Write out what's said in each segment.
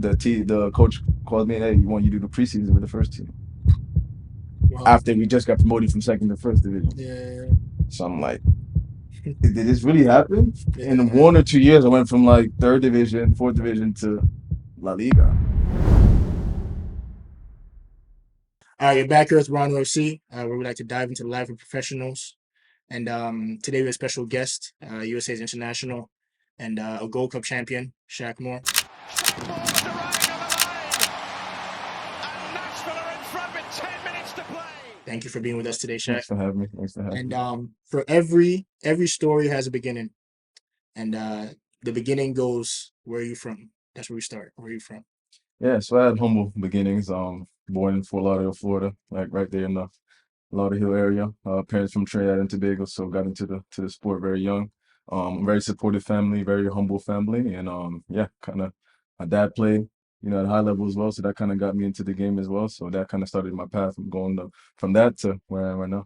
the coach called me, hey, we want you to do the preseason with the first team Wow. after we just got promoted from second to first division. Yeah. So I'm like, did this really happen? In Yeah. 1 or 2 years, I went from like third division, fourth division to La Liga. All right, you're back here with RonRoweFC, where we like to dive into the life of professionals. And today we have a special guest, USA's international and a Gold Cup champion, Shaq Moore. Shaq Moore's arriving on the line, and Nashville are in front with 10 minutes to play. Thank you for being with us today, Shaq. Thanks for having me. Thanks for having And me. for every story has a beginning, and the beginning goes, where are you from? That's where we start. Where are you from? Yeah, so I had humble beginnings. Born in Fort Lauderdale, Florida, like right there in the Lauderdale area. Parents from Trinidad and Tobago, so got into the sport very young. Very supportive family, very humble family, and yeah, kind of my dad played, at a high level as well, so that kind of got me into the game as well. So that kind of started my path from from that to where I am right now.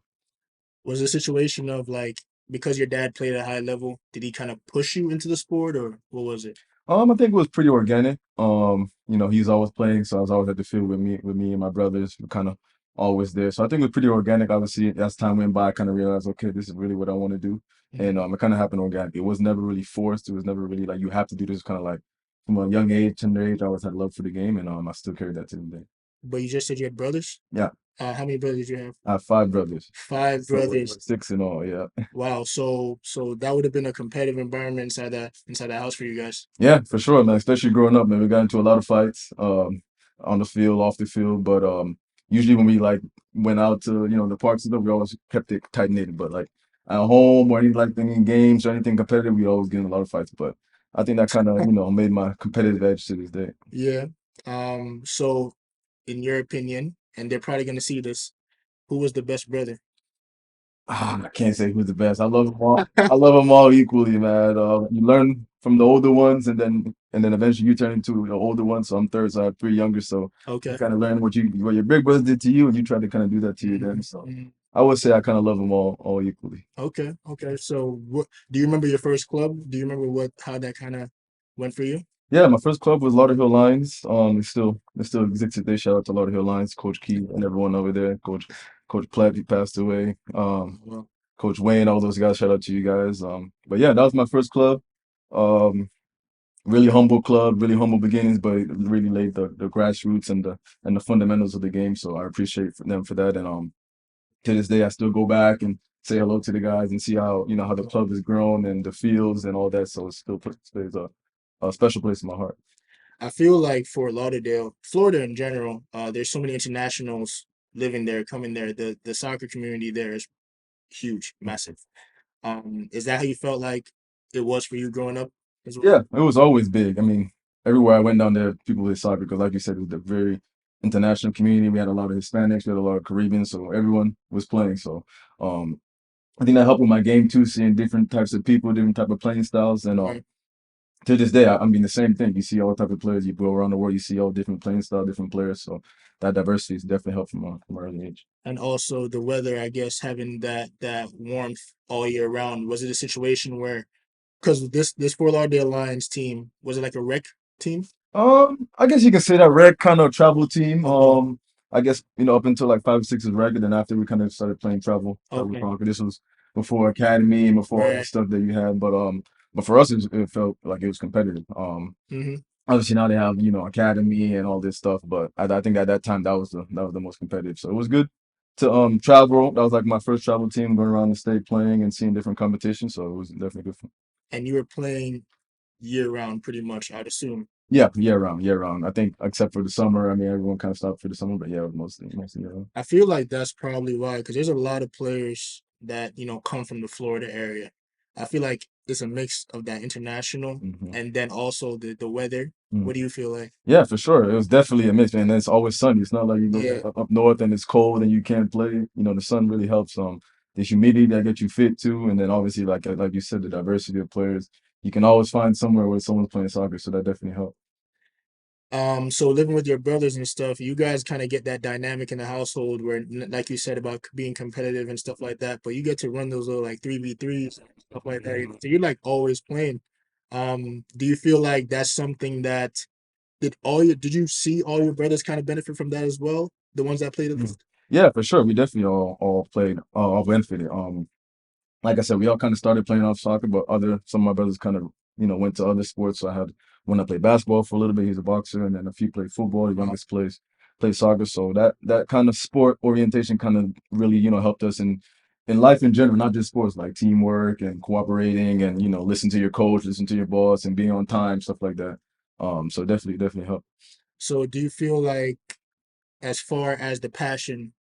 Was it a situation of like, because your dad played at a high level, did he kind of push you into the sport, or what was it? I think it was pretty organic. He's always playing, so I was always at the field with me and my brothers. We're kind of always there. So I think it was pretty organic. Obviously, as time went by, I kind of realized, okay, this is really what I want to do. And Mhm. it kind of happened organic. It was never really forced. It was never really like you have to do this. Kind of like from a young age, tender age, I always had love for the game, and I still carry that to this day. But you just said you had brothers. Yeah, How many brothers did you have? I have five brothers, Five so we're brothers. six in all. Yeah. Wow. So that would have been a competitive environment inside the house for you guys. Yeah, for sure, man. Especially growing up, man, we got into a lot of fights, on the field, off the field. But usually when we like went out to the parks and stuff, we always kept it tight knitted. But like at home or anything in games or anything competitive, we always get in a lot of fights. But I think that kind of made my competitive edge to this day. Yeah. So in your opinion, and they're probably gonna see this, who was the best brother? I can't say who's the best. I love them all. I love them all equally, man. You learn from the older ones, and then eventually you turn into the older one. So I'm third, so I have three younger. So you Okay. kind of learn what your big brothers did to you, and you try to kind of do that to your Mhm, dad. So mhm. I would say I kind of love them all equally. Okay. Okay. So what do you remember your first club? Do you remember how that kind of went for you? Yeah, my first club was Lauderhill Lions. It still exists today. Shout out to Lauderhill Lions, Coach Key and everyone over there. Coach Platt, he passed away. Well, Coach Wayne, all those guys. Shout out to you guys. But yeah, that was my first club. Um, really humble club, really humble beginnings, but it really laid the grassroots and the fundamentals of the game. So I appreciate them for that. And to this day, I still go back and say hello to the guys and see how the club has grown and the fields and all that. So it still plays a special place in my heart. I feel like Fort Lauderdale, Florida in general, there's so many internationals living there, coming there. The soccer community there is huge, massive. Is that how you felt like it was for you growing up as well? Yeah, it was always big. I mean, everywhere I went down there, people played soccer because, like you said, it was a very international community. We had a lot of Hispanics, we had a lot of Caribbeans, so everyone was playing. So, um, I think that helped with my game too, seeing different types of people, different type of playing styles, and Right. to this day, I mean the same thing. You see all type of players. You go around the world, you see all different playing style, different players. So that diversity is definitely helped from an early age. And also the weather, I guess, having that warmth all year round. Was it a situation where, because this Fort Lauderdale Lions team, was it like a rec team? I guess you can say that rec kind of travel team. Okay. I guess up until like 5 or 6 was rec, and then after we kind of started playing travel Okay. soccer. This was before academy and before all the Right. stuff that you had. But for us, it felt like it was competitive. Hmm. Obviously now they have academy and all this stuff, but I think at that time that was the most competitive. So it was good to travel. That was like my first travel team, going around the state playing and seeing different competitions. So it was definitely good. And you were playing year round pretty much, I'd assume. Yeah, year round, year round. I think except for the summer. I mean, everyone kind of stopped for the summer, but yeah, it was mostly year round. I feel like that's probably why, because there's a lot of players that, come from the Florida area. I feel like it's a mix of that international Hmm. and then also the weather. What do you feel like? Yeah, for sure. It was definitely a mix, man. And it's always sunny. It's not like you go Yeah. up north and it's cold and you can't play. The sun really helps. The humidity that gets you fit too, and then obviously like you said, the diversity of players. You can always find somewhere where someone's playing soccer, so that definitely helped. So living with your brothers and stuff, you guys kind of get that dynamic in the household where, like you said about being competitive and stuff like that, but you get to run those little like 3v3s and stuff like that. So you're like always playing. Do you feel like that's something that did you see all your brothers kind of benefit from that as well? The ones that played. Yeah, for sure. We definitely all played, all benefited. Like I said, we all kind of started playing off soccer, but some of my brothers kind of went to other sports. So I had one that played basketball for a little bit. He's a boxer, and then a few played football. The youngest plays soccer. So that kind of sport orientation kind of really helped us in life in general, not just sports, like teamwork and cooperating, and listen to your coach, listen to your boss, and being on time, stuff like that. So definitely helped. So do you feel like, as far as the passion,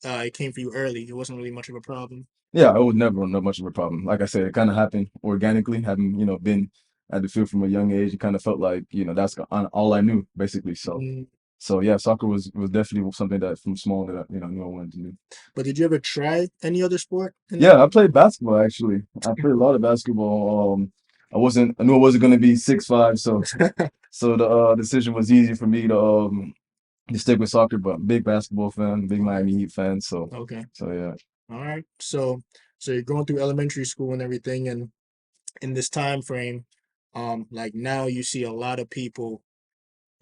it came for you early? It wasn't really much of a problem. Yeah, it was never not much of a problem. Like I said, it kind of happened organically. Having been at the field from a young age, it kind of felt like that's all I knew basically. So Mm, so yeah, soccer was definitely something that from small that I knew I wanted to do. but did you ever try any other sport in that? Yeah, I played basketball actually. I played a lot of basketball. I knew I wasn't gonna be 6'5", so the decision was easy for me to stick with soccer. But big basketball fan, big Miami Heat fan. So Okay. so yeah. All right. So you're going through elementary school and everything, and in this time frame, like now you see a lot of people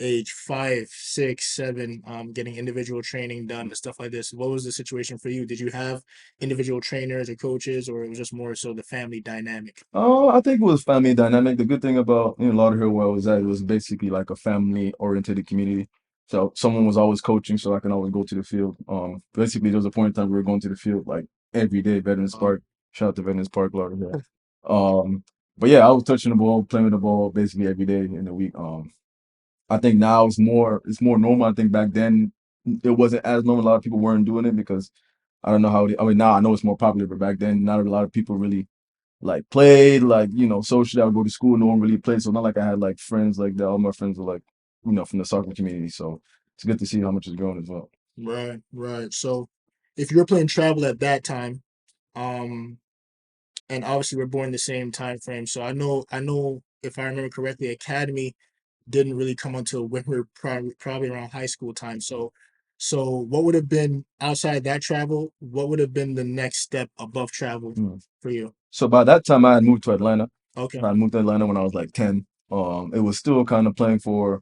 age 5, 6, 7, getting individual training done and stuff like this. What was the situation for you? Did you have individual trainers or coaches, or it was just more so the family dynamic? I think it was family dynamic. The good thing about Lauderhill where I was at, it was basically like a family oriented community. So someone was always coaching, so I can always go to the field. Basically there was a point in time we were going to the field like every day, Veterans Park. Shout out to Veterans Park, Lauderhill. Um, but yeah, I was touching the ball, playing with the ball basically every day in the week. I think now it's more normal. I think back then it wasn't as normal. A lot of people weren't doing it because I don't know how. I mean, now I know it's more popular, but back then not a lot of people really like played, like socially. I would go to school, no one really played, so not like I had like friends like that. All my friends were like from the soccer community, so it's good to see how much it's grown as well. Right, right. So if you're playing travel at that time, um, and obviously we're born the same time frame, so I know if I remember correctly, academy didn't really come until when we were probably around high school time. So what would have been outside that travel? What would have been the next step above travel Mm. for you? So by that time I had moved to Atlanta. Okay. I moved to Atlanta when I was like 10. It was still kind of playing for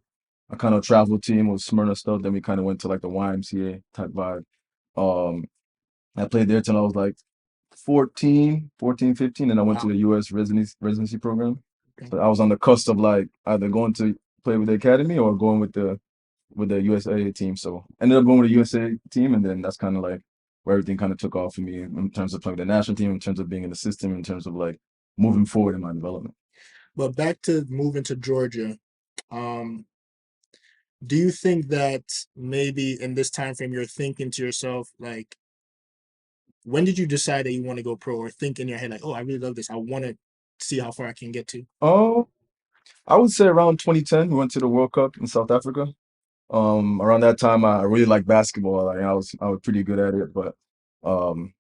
a kind of travel team with Smyrna stuff. Then we kind of went to like the YMCA type vibe. um I played there till I was like 14, 15, and I went to Wow. the U.S. residency program. Okay. So I was on the cusp of like either going to play with the academy or going with the USA team. So ended up going with the USA team, and then that's kind of like where everything kind of took off for me in terms of playing with the national team, in terms of being in the system, in terms of like moving forward in my development. But back to moving to Georgia, um, do you think that maybe in this time frame you're thinking to yourself like, when did you decide that you want to go pro, or think in your head like, oh, I really love this, I want to see how far I can get to? Oh, I would say around 2010, we went to the World Cup in South Africa. Around that time, I really liked basketball. Like, I was pretty good at it, but um,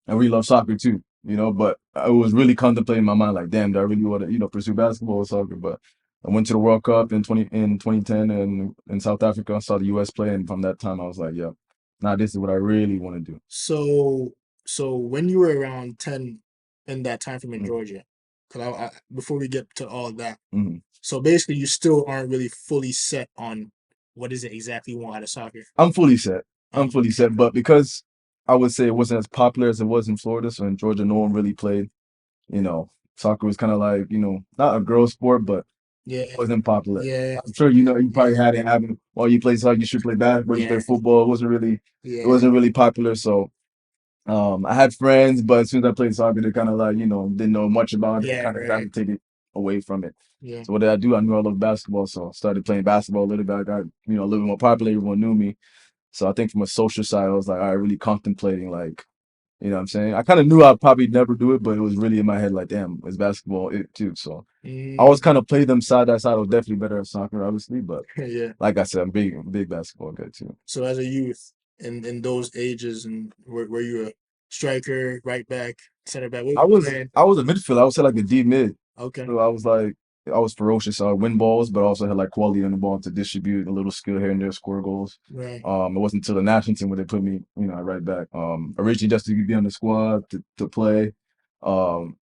I really love soccer too, but I was really contemplating in my mind, like, damn, do I really want to, pursue basketball or soccer? But I went to the World Cup in 2010 and in South Africa, saw the US play, and from that time I was like, yeah, now this is what I really want to do. So when you were around 10 in that time frame in Mm, Georgia, because before we get to all that, mhm. so basically you still aren't really fully set on what is it exactly you want out of soccer. I'm fully set. I'm Um, fully set, but because I would say it wasn't as popular as it was in Florida, so in Georgia, no one really played. You know, Soccer was kind of like, not a girl sport, but yeah, wasn't popular. yeah, I'm sure you yeah, probably had it happen. Well, you play soccer, you should play basketball, you play yeah, football. It yeah, wasn't really popular. So I had friends, but as soon as I played soccer, they kind of like, didn't know much about it, yeah, kind of right, gravitated away from it. yeah. So what did I do? I knew I loved basketball, so I started playing basketball a little bit. I got, a little bit more popular, everyone knew me. So I think from a social side, I was like, I really contemplating like, you know what I'm saying? I kind of knew I'd probably never do it, but it was really in my head like, damn, it's basketball it too. So I always Mm, kind of played them side by side. I was definitely better at soccer, obviously, but yeah. like I said, I'm big basketball guy too. So as a youth in those ages, and were you a striker, right back, center back? What I were you was playing? I was a midfielder. I would say like a deep mid. Okay, So I was ferocious. I would win balls, but also had like quality on the ball to distribute, a little skill here and there, score goals. right. It wasn't until the national team where they put me, at right back. Originally just to be on the squad to play. Um,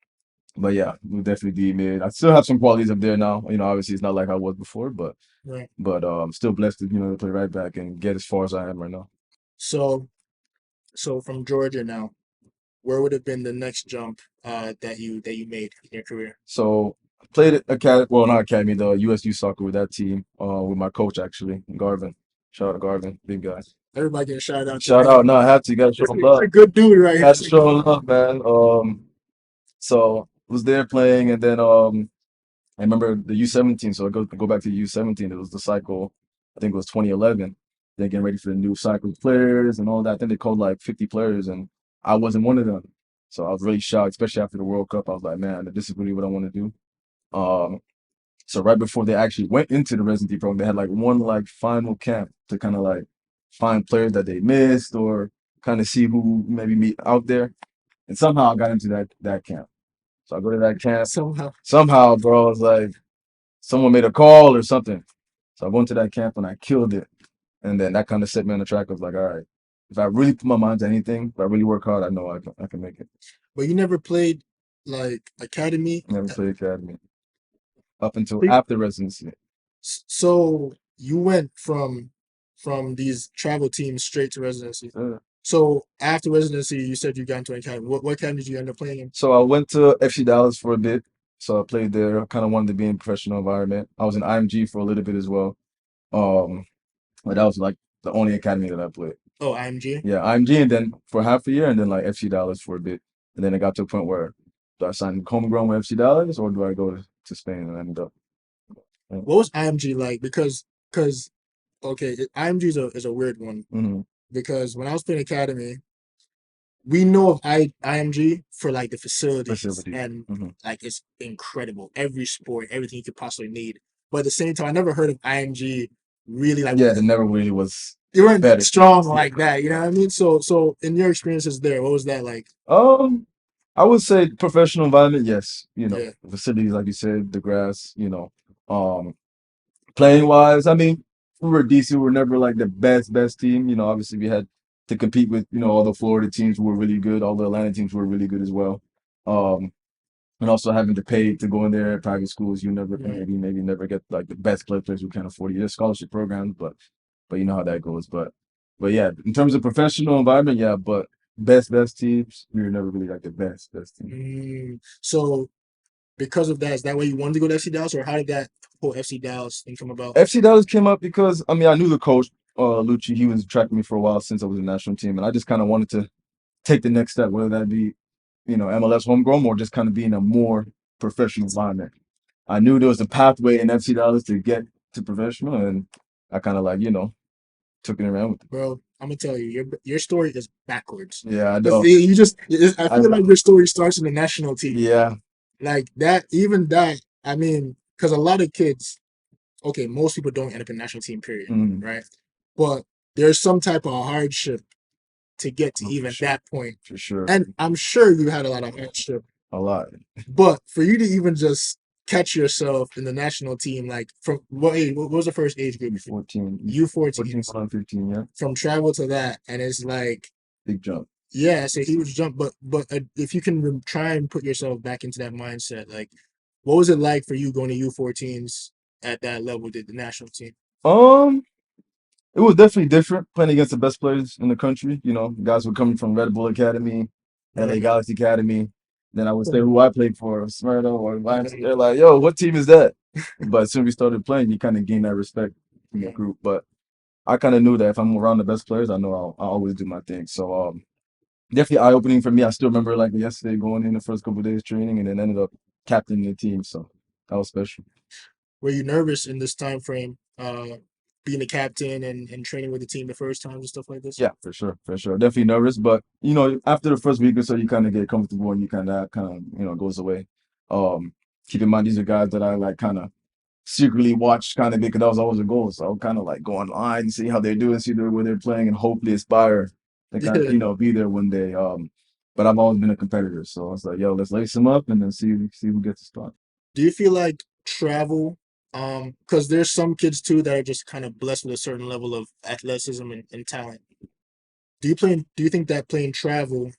But yeah, we'll definitely be mid. I still have some qualities up there now. Obviously it's not like I was before, but Right. I'm still blessed to play right back and get as far as I am right now. So from Georgia now, where would have been the next jump that you made in your career? So I played at academy, well not academy, the USU soccer with that team, with my coach actually, Garvin. Shout out to Garvin, big guy. Everybody getting shout out to Shout out, no, I have to, you gotta show him He's a love. good dude right here. Gotta show him love, man. So was there playing, and then I remember the U17. So I go back to the U17. It was the cycle. I think it was 2011. They're getting ready for the new cycle of players and all that. I think they called like 50 players, and I wasn't one of them. So I was really shocked, especially after the World Cup. I was like, man, this is really what I want to do. Um, so right before they actually went into the residency program, they had like one like final camp to kind of like find players that they missed or kind of see who maybe meet out there. And somehow I got into that camp. So I go to that camp. Somehow. Somehow, bro, it's like someone made a call or something. So I went to that camp and I killed it. And then that kind of set me on the track of like, all right, if I really put my mind to anything, if I really work hard, I know I can make it. But you never played like academy. Never played academy up until Think- after residency. So you went from these travel teams straight to residency. Uh, So after residency, you said you got into academy. What academy did you end up playing in? So I went to FC Dallas for a bit. So I played there. I kind of wanted to be in a professional environment. I was in IMG for a little bit as well. Um, but that was like the only academy that I played. Oh, IMG. Yeah, IMG, and then for half a year, and then like FC Dallas for a bit, and then it got to a point where do I sign homegrown with FC Dallas or do I go to Spain and end up? What was IMG like? Because okay, IMG is a weird one Mm-hmm. because when I was playing academy, we know of IMG for like the facilities Facility. and Mm-hmm. like it's incredible. Every sport, everything you could possibly need. But at the same time, I never heard of IMG really like Yeah, it never really was you weren't better. strong like that. You know what I mean? So in your experiences there, what was that like? I would say professional environment, yes. Yeah. The facilities, like you said, the grass, playing wise, I mean, we were decent. We were never like the best team. Obviously we had to compete with, all the Florida teams who were really good, all the Atlanta teams were really good as well. Um, and also having to pay to go in there, private schools, you never Right. maybe never get like the best players who can't afford it. There's scholarship programs, but you know how that goes. But yeah, in terms of professional environment, yeah, but best teams, we were never really like the best team. So because of that, is that why you wanted to go to FC Dallas, or how did that whole FC Dallas thing come about? FC Dallas came up because I mean I knew the coach, Lucci. He was tracking me for a while since I was in the national team, and I just kind of wanted to take the next step, whether that be, MLS homegrown or just kind of be in a more professional environment. I knew there was a pathway in FC Dallas to get to professional, and I kind of like took it around with it. Bro, I'm gonna tell you, your story is backwards. Yeah, I know. I feel like your story starts in the national team. Yeah, Like that, even that. I mean, because a lot of kids, okay, most people don't end up in national team, period, mm, right? But there's some type of hardship to get to for even sure, that point. for sure, And I'm sure you had a lot of hardship. a lot. But for you to even just catch yourself in the national team, like from what age? What was the first age group? 14, U14. 14 on 15, yeah, From travel to that, and it's like, big jump. yeah, it's a huge jump. But if you can try and put yourself back into that mindset, like, what was it like for you going to U14s at that level, the national team? Um, it was definitely different playing against the best players in the country. Guys were coming from Red Bull Academy, LA Galaxy Academy. Then I would say who I played for, Smyrna or Lions. They're like, yo, what team is that? But as soon as we started playing, you kind of gain that respect from the group. But I kind of knew that if I'm around the best players, I know I'll always do my thing. So definitely eye opening for me. I still remember like yesterday going in the first couple of days training and then ended up captaining the team. So that was special. Were you nervous in this time frame, being a captain and training with the team the first times and stuff like this? Yeah, for sure, for sure. Definitely nervous, but after the first week or so, you kind of get comfortable and you kind of goes away. Keep in mind these are guys that I like kind of secretly watched kind of because that was always a goal. So I'll kind of like go online and see how they're doing, see where they're playing, and hopefully aspire to kind of be there one day. But I've always been a competitor, so I was like, yo, let's lace them up and then see who gets the spot. Do you feel like travel, because there's some kids too that are just kind of blessed with a certain level of athleticism and talent. Do you think that playing travel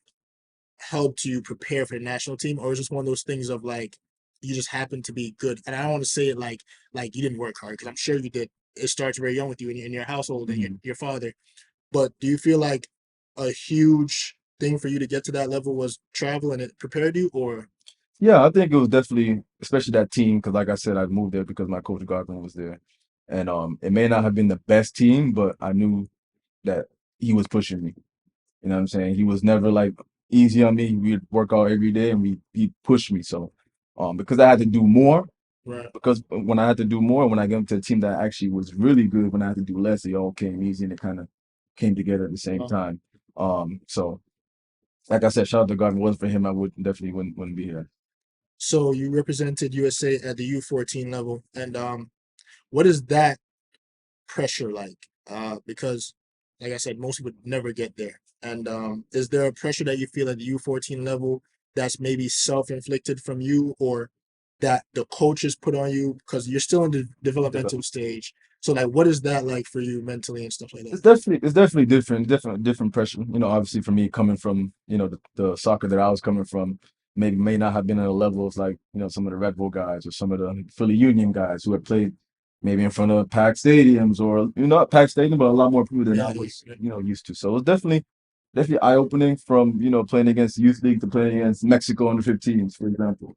helped you prepare for the national team, or is this one of those things of like you just happen to be good? And I don't want to say it like you didn't work hard, because I'm sure you did. It starts very young with you in your household and your father. But do you feel like a huge thing for you to get to that level was travel and it prepared you, or Yeah, I think it was definitely, especially that team, because like I said, I moved there because my coach Godwin was there, and it may not have been the best team, but I knew that he was pushing me. You know what I'm saying? He was never like easy on me. We'd work out every day, and he pushed me. So, because I had to do more, right? because when I had to do more, when I got into a team that actually was really good, when I had to do less, it all came easy and it kind of came together at the same time. So like I said, shout out to God. If it wasn't for him, I would definitely wouldn't be here. So you represented USA at the U14 level, and what is that pressure like? Because like I said, most people never get there. And is there a pressure that you feel at the U14 level that's maybe self-inflicted from you, or that the coaches put on you because you're still in the developmental stage? So like, what is that like for you mentally and stuff like that? It's definitely different pressure. You know, obviously for me coming from, you know, the soccer that I was coming from, maybe may not have been at a level of like, you know, some of the Red Bull guys or some of the Philly Union guys who had played maybe in front of packed stadiums, or you know, not packed stadium, but a lot more people than I Yeah, was, you know, used to. So it was definitely eye opening from, you know, playing against youth league to playing against Mexico under 15s, for example.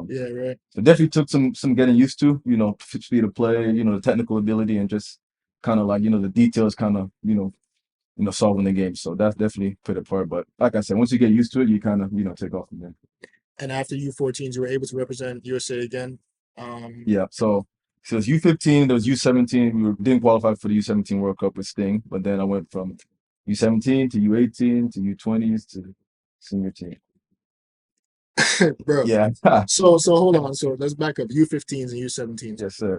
yeah, right. So definitely took some getting used to, you know, speed of play, you know, the technical ability, and just kind of like, you know, the details kind of, solving the game. So that's definitely played a part. But like I said, once you get used to it, you kind of, take off from there. And after U14s, you were able to represent USA again. Yeah. So it's U15, there was U17. Didn't qualify for the U17 World Cup with Sting, but then I went from U17 to U18 to U20s to senior team. Bro. Yeah. So hold on. So let's back up. U15s and U17s. Yes, sir.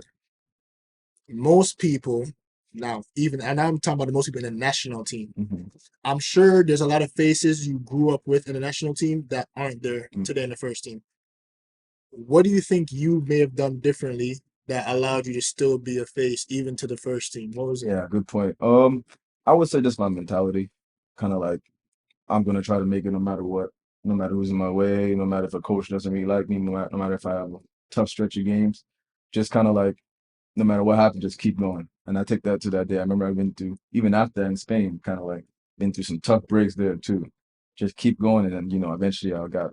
Most people now, even, and I'm talking about the most people in the national team. hmm I'm sure there's a lot of faces you grew up with in the national team that aren't there Mm. today in the first team. What do you think you may have done differently that allowed you to still be a face even to the first team? What was it? Yeah, good point. I would say just my mentality, kind of like I'm gonna try to make it no matter what, no matter who's in my way, no matter if a coach doesn't really like me, no matter if I have a tough stretch of games, just kind of like no matter what happens, just keep going. And I take that to that day. I remember I've been through, even after that in Spain, kind of like been through some tough breaks there too. Just keep going, and then eventually I got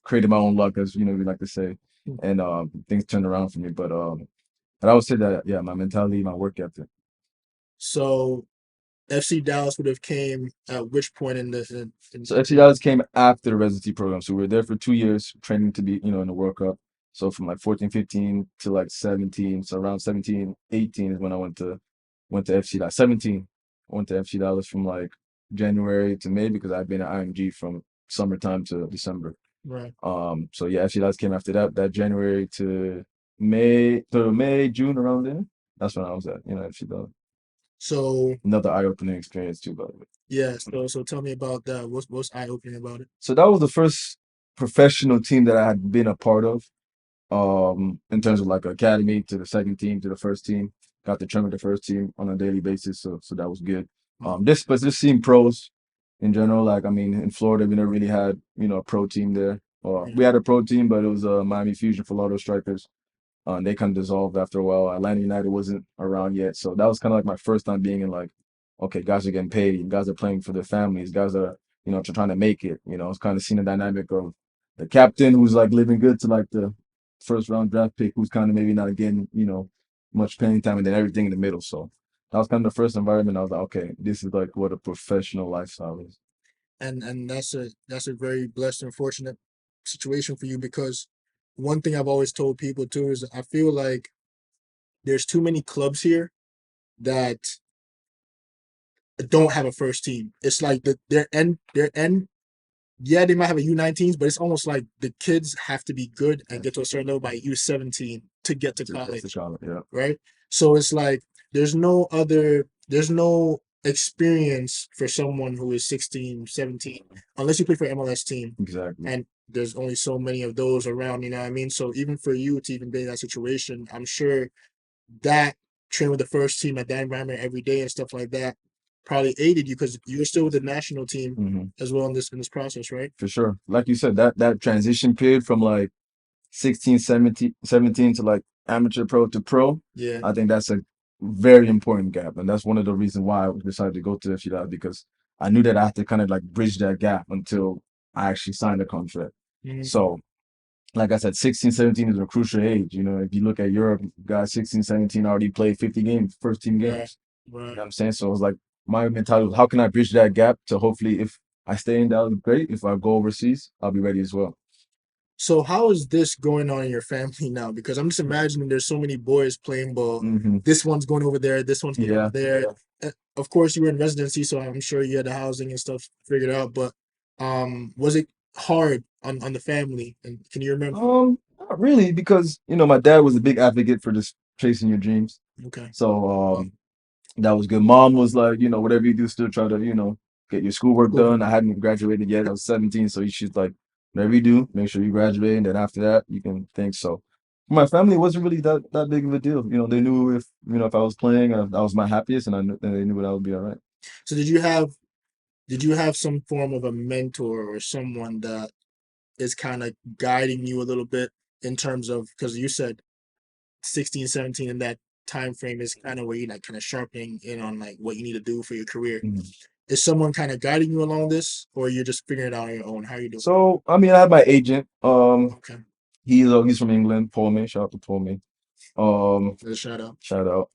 created my own luck, as we like to say, and things turned around for me. But I would say that, yeah, my mentality, my work ethic. So FC Dallas would have came at which point in this? So FC Dallas came after the residency program. So we were there for 2 years training to be, in the World Cup. So from like 14, 15 to like 17. So around 17, 18 is when I went to FC Dallas. 17, I went to FC Dallas from like January to May, because I've been at IMG from summertime to December. Right. So yeah, FC Dallas came after that January to May, June, around there. That's when I was at, FC Dallas. So Another eye-opening experience too, by the way. yeah, so tell me about that. What's eye opening about it? So that was the first professional team that I had been a part of, in terms of like academy to the second team to the first team. Got to train with the first team on a daily basis, so that was good. Just seeing pros in general. Like, I mean, in Florida, we never really had a pro team there. Or we had a pro team, but it was Miami Fusion for a lot of those strikers. They kind of dissolved after a while. Atlanta United wasn't around yet, so that was kind of like my first time being in, like, okay, guys are getting paid, guys are playing for their families, guys are trying to make it. It's kind of seeing the dynamic of the captain who's like living good to like the first round draft pick who's kind of maybe not getting much playing time, and then everything in the middle. So that was kind of the first environment. I was like, okay, this is like what a professional lifestyle is. And that's a very blessed and fortunate situation for you, because one thing I've always told people too is I feel like there's too many clubs here that don't have a first team. It's like their end. Yeah, they might have a U19s, but it's almost like the kids have to be good and get to a certain level by U17 to get to college, Yeah. right? So it's like there's no experience for someone who is 16, 17, unless you play for MLS team. Exactly. And there's only so many of those around, you know what I mean? So even for you to even be in that situation, I'm sure that training with the first team at that environment every day and stuff like that probably aided you because you were still with the national team hmm as well in this process, right? For sure. Like you said, that transition period from like 16, 17 to like amateur pro to pro, Yeah. I think that's a very important gap. And that's one of the reasons why I decided to go to FCI because I knew that I had to kind of like bridge that gap until I actually signed a contract. Mhm. So, like I said, 16, 17 is a crucial age. You know, if you look at Europe, guys 16, 17 already played 50 games, first team Right. games. You Right. know what I'm saying? So it was like my mentality was how can I bridge that gap to hopefully if I stay in that great. If I go overseas, I'll be ready as well. So how is this going on in your family now? Because I'm just imagining there's so many boys playing ball. hmm This one's going over there. This one's going over Yeah. there. Of course, you were in residency, so I'm sure you had the housing and stuff figured out. But was it hard on the family? And can you remember? Not really, because my dad was a big advocate for just chasing your dreams. Okay. So Well, that was good. Mom was like, whatever you do, still try to, get your schoolwork cool. done. I hadn't graduated yet. I was 17, so she's like, whatever you do, make sure you graduate, and then after that, you can think. So my family wasn't really that big of a deal. They knew if I was playing, I was my happiest, and they knew that I would be all right. So did you have some form of a mentor or someone that is kind of guiding you a little bit in terms of because you said 16, 17 in that time frame is kind of where you're like kind of sharpening in on like what you need to do for your career. Mhm. Is someone kind of guiding you along this, or you're just figuring it out on your own? How are you doing? So I mean, I have my agent. Okay, He's from England, Paul May. Shout out to Paul May. Um, a shout out. Shout out.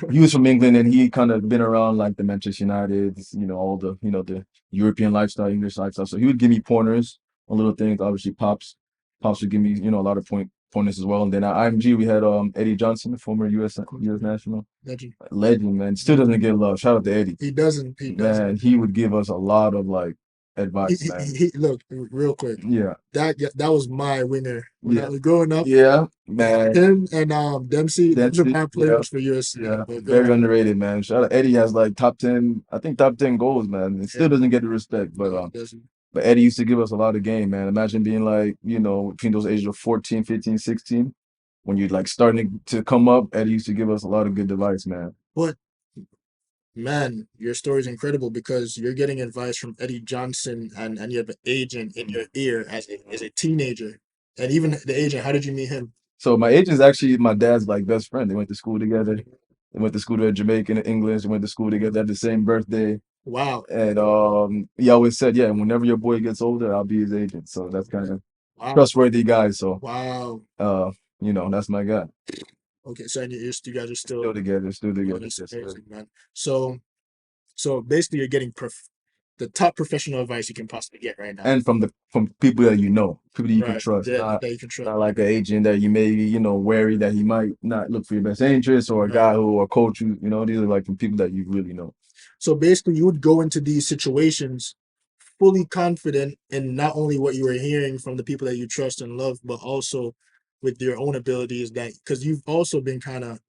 He was from England and he kind of been around like the Manchester United, all the European lifestyle, English lifestyle. So he would give me pointers on little things. Obviously, Pops would give me, a lot of pointers as well. And then at IMG we had Eddie Johnson, the former US national Legend. legend, man. Still doesn't get love. Shout out to Eddie. He doesn't. He doesn't. Man, he would give us a lot of like advice, man. Look real quick. Yeah. That was my winner when I Yeah. was growing up. Yeah, man. Him and Dempsey. Those are That's it. my Yeah. players for USC. Yeah, But go very ahead. underrated, man. Shout out Eddie has like top 10, I think top 10 goals, man. It Yeah, still doesn't get the respect, no, he doesn't. but Eddie used to give us a lot of game, man. Imagine being like, between those ages of 14, 15, 16, when you're like starting to come up, Eddie used to give us a lot of good advice, man. But man, your story is incredible because you're getting advice from Eddie Johnson and you have an agent in your ear as a teenager. And even the agent, how did you meet him? So my agent's actually my dad's like best friend. They went to school together. They went to school to Jamaica and English. They went to school together at the same birthday. Wow. And he always said, yeah, whenever your boy gets older, I'll be his agent. So that's kind of Wow. trustworthy guy. So Wow. that's my guy. Okay, so you guys are Still still together, still oh, together. that's Yes, sir. amazing, man. So basically you're getting the top professional advice you can possibly get right now. And from people that people that you can Right. trust, That you can trust. not like an agent that you may be, wary that he might not look for your best interest, or a Right. guy or a coach who, these are like from people that you really know. So basically you would go into these situations fully confident in not only what you were hearing from the people that you trust and love, but also with your own abilities that because you've also been kind of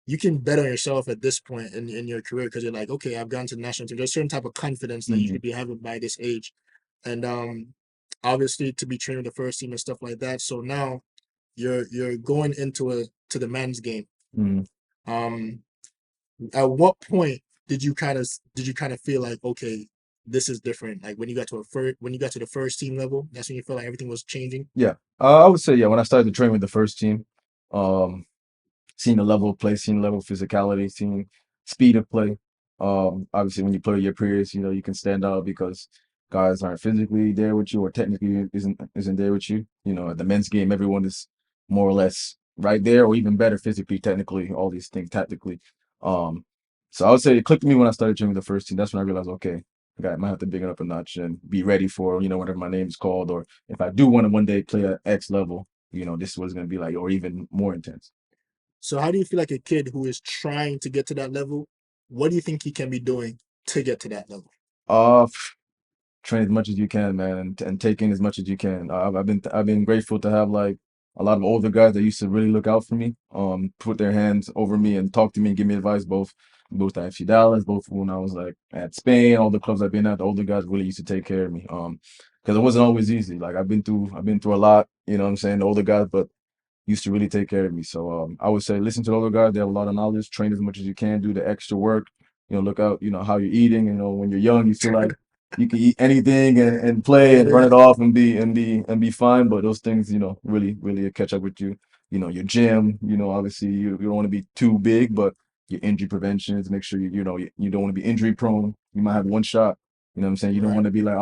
you can bet on yourself at this point in your career because you're like, okay, I've gone to the national team. There's a certain type of confidence that you Mhm. should be having by this age. And obviously to be trained with the first team and stuff like that. So now you're going into to the men's game. Mhm. Um at what point did you kind of feel like okay, this is different? Like when you got to when you got to the first team level, that's when you felt like everything was changing. Yeah, I would say yeah. When I started to train with the first team, um, seeing the level of play, seeing the level of physicality, seeing speed of play. Obviously, when you play your peers, you can stand out because guys aren't physically there with you or technically isn't there with you. At the men's game, everyone is more or less right there, or even better physically, technically, all these things tactically. Um, so I would say it clicked to me when I started training with the first team. That's when I realized, okay, I might have to big it up a notch and be ready for whenever my name is called, or if I do want to one day play at X level, this is what it's going to be like, or even more intense. So how do you feel like a kid who is trying to get to that level? What do you think he can be doing to get to that level? Uh, Train as much as you can, man, and take in as much as you can. I've been grateful to have like a lot of older guys that used to really look out for me, put their hands over me and talk to me and give me advice, both at FC Dallas, both when I was like at Spain, all the clubs I've been at. The older guys really used to take care of me, because it wasn't always easy. Like I've been through a lot, you know what I'm saying. The older guys, but used to really take care of me. So I would say listen to the older guys. They have a lot of knowledge. Train as much as you can. Do the extra work. look out, how you're eating. When you're young, you feel like you can eat anything and play and run it off and be fine. But those things, really, really catch up with you. Your gym, obviously you don't want to be too big, but your injury prevention is make sure you don't want to be injury prone. You might have one shot. You know what I'm saying? You don't want to be like,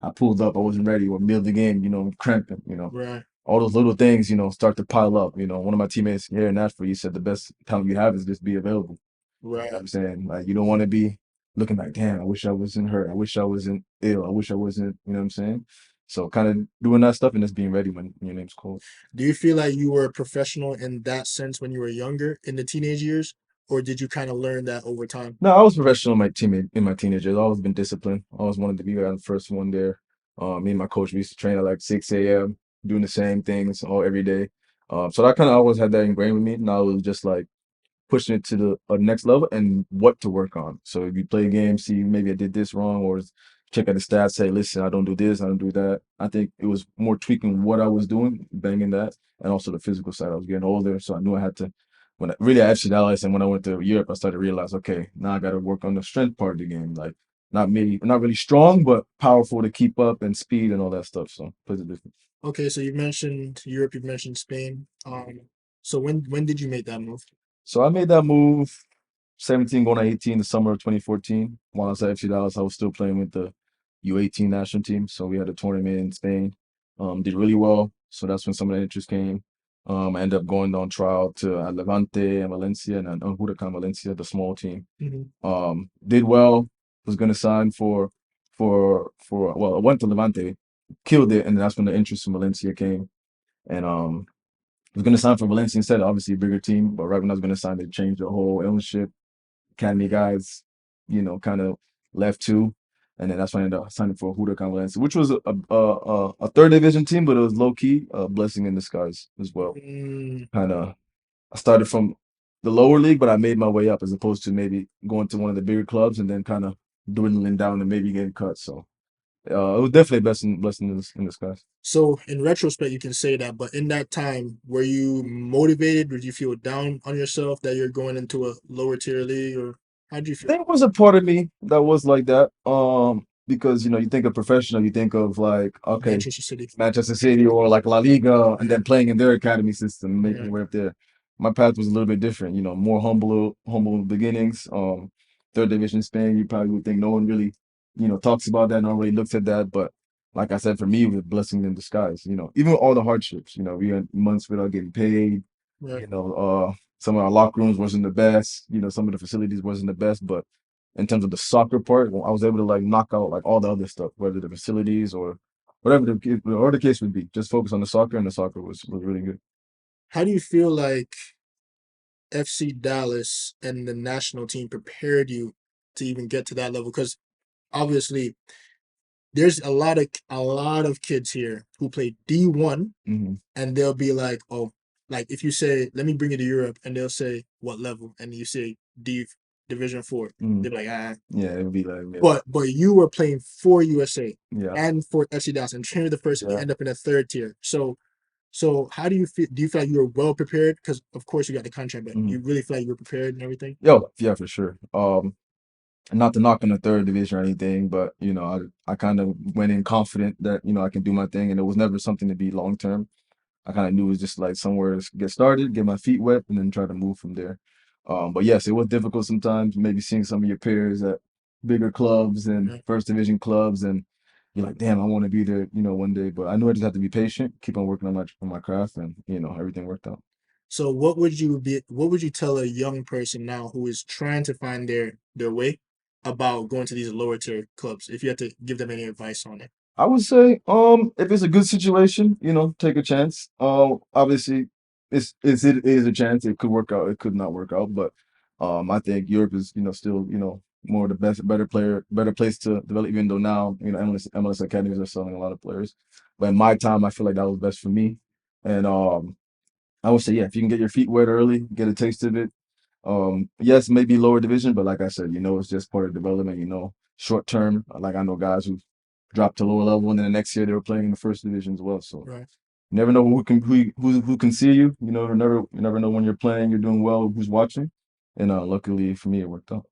I pulled up, I wasn't ready, or middle of the game, cramping, Right. all those little things, start to pile up. One of my teammates here in Nashville, he said the best talent you have is just be available. You know what Right. I'm saying? Like, you don't want to be looking like, damn, I wish I wasn't hurt. I wish I wasn't ill. I wish I wasn't, you know what I'm saying? So kind of doing that stuff and just being ready when your name's called. Do you feel like you were a professional in that sense when you were younger in the teenage years, or did you kind of learn that over time? No, I was professional in my teenage years. I always been disciplined. I always wanted to be the first one there. Me and my coach, we used to train at like 6 a.m., doing the same things all every day. So I kind of always had that ingrained with me. Now it was just like pushing it to the next level and what to work on. So if you play a game, see maybe I did this wrong, or check out the stats, say, listen, I don't do this, I don't do that. I think it was more tweaking what I was doing, banging that, and also the physical side. I was getting older, so I knew I had to. I actually realized, and when I went to Europe, I started to realize, okay, now I got to work on the strength part of the game, like not really strong, but powerful to keep up and speed and all that stuff. So plays a difference. Okay, so you mentioned Europe, you mentioned Spain. So when did you make that move? So I made that move 17 going to 18, the summer of 2014. While I was at FC Dallas, I was still playing with the U18 national team. So we had a tournament in Spain. Did really well. So that's when some of the interest came. I ended up going on trial to Levante and Valencia and Huracan Valencia, the small team. Did well. Was going to sign for well, I went to Levante, killed it, and that's when the interest from Valencia came. And was going to sign for Valencia instead, obviously a bigger team. But right when I was going to sign, they changed the whole ownership. Academy guys, kind of left too. And then that's when I ended up signing for Huracan Valencia, which was a third division team, but it was low key, a blessing in disguise as well. Mm, Kind of, I started from the lower league, but I made my way up as opposed to maybe going to one of the bigger clubs and then kind of dwindling down and maybe getting cut. So it was definitely a blessing in disguise. so in retrospect, you can say that, but in that time, were you motivated? Did you feel down on yourself that you're going into a lower tier league, or how did you feel? There was a part of me that was like that. Because you think of professional, you think of like, okay, Manchester City. Manchester City or like La Liga, and then playing in their academy system, making Yeah. your way up there. My path was a little bit different, more humble beginnings. Third division Spain, you probably would think no one really, talks about that, no one really looks at that. But like I said, for me, it was a blessing in disguise. Even with all the hardships, we had months without getting paid. Right. Some of our locker rooms wasn't the best. Some of the facilities wasn't the best, but in terms of the soccer part, I was able to like knock out like all the other stuff, whether the facilities or whatever the case would be. Just focus on the soccer, and the soccer was really good. How do you feel like FC Dallas and the national team prepared you to even get to that level? Because obviously there's a lot of kids here who play D1 Hmm. and they'll be like, oh, like if you say, let me bring you to Europe, and they'll say what level, and you say D Division 4, Hmm. they're like, ah. Yeah, it would be like, But you were playing for USA yeah, and for FC Dallas and training the first, and you yeah. end up in a third tier. So how do you feel? Do you feel like you were well prepared? Because of course you got the contract, but Hmm. you really feel like you were prepared and everything? Yo, yeah, for sure. Not to knock on the third division or anything, but I kind of went in confident that I can do my thing, and it was never something to be long term. I kind of knew it was just like somewhere to get started, get my feet wet, and then try to move from there. But yes, it was difficult sometimes, maybe seeing some of your peers at bigger clubs and Yeah. first division clubs, and you're like, damn, I want to be there, one day. But I knew I just had to be patient, keep on working on my craft, and everything worked out. So what would you tell a young person now who is trying to find their way about going to these lower tier clubs? If you had to give them any advice on it. I would say, if it's a good situation, take a chance. Obviously, it is a chance. It could work out. It could not work out. But I think Europe is, still, more the better place to develop. Even though now, MLS academies are selling a lot of players. But in my time, I feel like that was best for me. And I would say, yeah, if you can get your feet wet early, get a taste of it. Yes, maybe lower division, but like I said, it's just part of development. Short term. Like I know guys who dropped to lower level, and then the next year they were playing in the first division as well. So Right. you never know who can see you. You never know when you're playing, you're doing well, who's watching. And luckily for me, it worked out.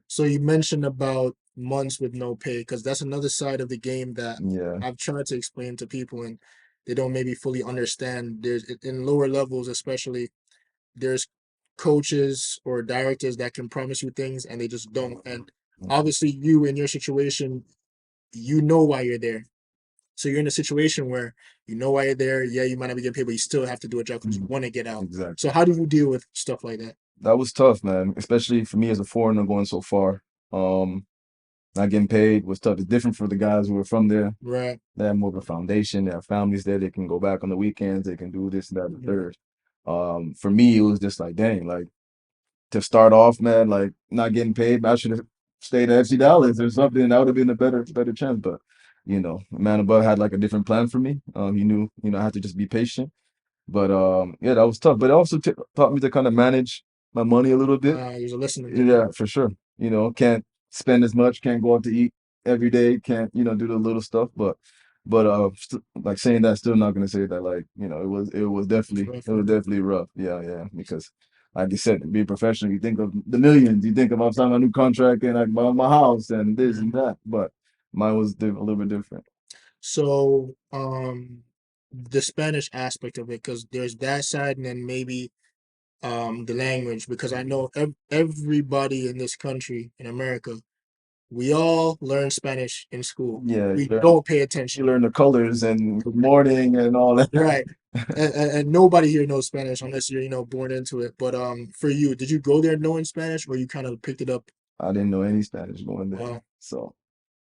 So you mentioned about months with no pay, because that's another side of the game that Yeah, I've tried to explain to people, and they don't maybe fully understand. There's in lower levels, especially, there's coaches or directors that can promise you things and they just don't. And obviously, you in your situation, you know why you're there. So you're in a situation where you know why you're there. Yeah, you might not be getting paid, but you still have to do a job because you want to get out. So exactly. how do you deal with stuff like that? That was tough, man, especially for me as a foreigner going so far. Um, Not getting paid was tough. It's different for the guys who are from there. Right. They have more of a foundation. They have families there. They can go back on the weekends. They can do this, that, and the Mhm. third. For me, it was just like, dang, like to start off, man, like not getting paid. I should have stayed at FC Dallas or something. That would have been a better chance. But the man above had like a different plan for me. He knew, I had to just be patient. But yeah, that was tough. But it also taught me to kind of manage my money a little bit. There's a lesson in there. Yeah, for sure. Can't spend as much, can't go out to eat every day, can't, do the little stuff, but like saying that, still not gonna say that like, It's rough, it was right? definitely rough. Yeah, yeah. Because like you said, being professional, you think of the millions, you think of I'm signing a new contract and like my house and this and Mhm. that. But mine was a little bit different. So, the Spanish aspect of it, because there's that side, and then maybe the language, because I know everybody in this country, in America, we all learn Spanish in school. Yeah, We don't pay you attention, learn the colors and good morning and all that. right? And nobody here knows Spanish unless you're, born into it. But for you, did you go there knowing Spanish, or you kind of picked it up? I didn't know any Spanish going there. Wow. So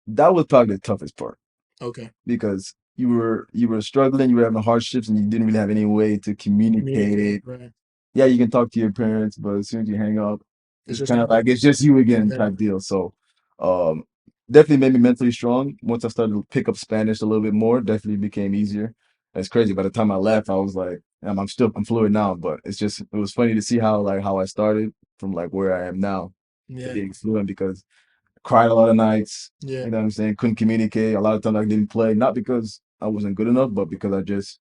that was probably the toughest part Okay. because you were struggling, you were having hardships, and you didn't really have any way to communicate Communicate, it. right? Yeah, you can talk to your parents, but as soon as you hang up, It's it's just kind of like it's just you again yeah, type deal. So, um, definitely made me mentally strong. Once I started to pick up Spanish a little bit more, definitely became easier. It's crazy. By the time I left, I was like, I'm fluent now, but it was funny to see how I started from like where I am now to yeah, being fluent because cried a lot of nights. yeah. You know what I'm saying? Couldn't communicate. A lot of times I didn't play, not because I wasn't good enough, but because I just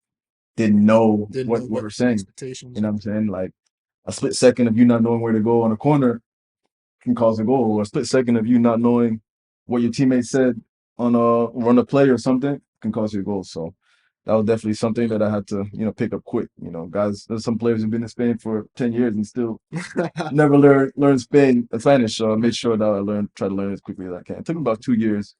didn't know Didn't what know we what were saying. You expectations. know what I'm saying? Like a split second of you not knowing where to go on a corner can cause a goal, or a split second of you not knowing what your teammate said on a run a play or something can cause you a goal. So that was definitely something that I had to, pick up quick. Guys, there's some players who've been in Spain for 10 years and still never learn Spanish. So I made sure that try to learn it as quickly as I can. It took me about 2 years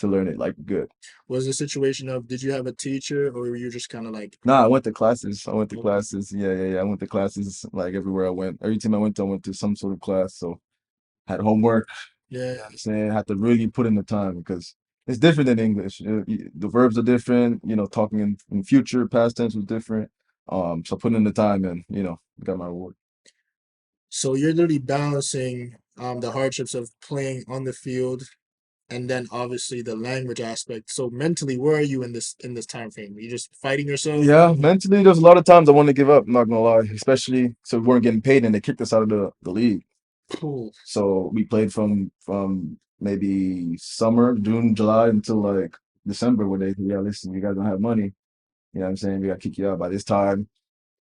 to learn it like good. Was the situation of, did you have a teacher, or were you just kind of like, Nah, I went to classes. I went to okay, classes. Yeah, yeah, yeah. I went to classes like everywhere I went. Every time I went to some sort of class. So had homework. yeah. You know what I'm saying? Had to really put in the time because it's different than English. The verbs are different. Talking in future, past tense was different. So putting in the time and got my reward. So you're literally balancing the hardships of playing on the field, and then obviously the language aspect. So mentally, where are you in this time frame? Are you just fighting yourself? Yeah, mentally, there's a lot of times I wanted to give up. I'm not gonna lie, especially so we weren't getting paid and they kicked us out of the league. Cool. So we played from maybe summer, June, July until like December, where they said, yeah, listen, you guys don't have money. You know what I'm saying? We got to kick you out by this time.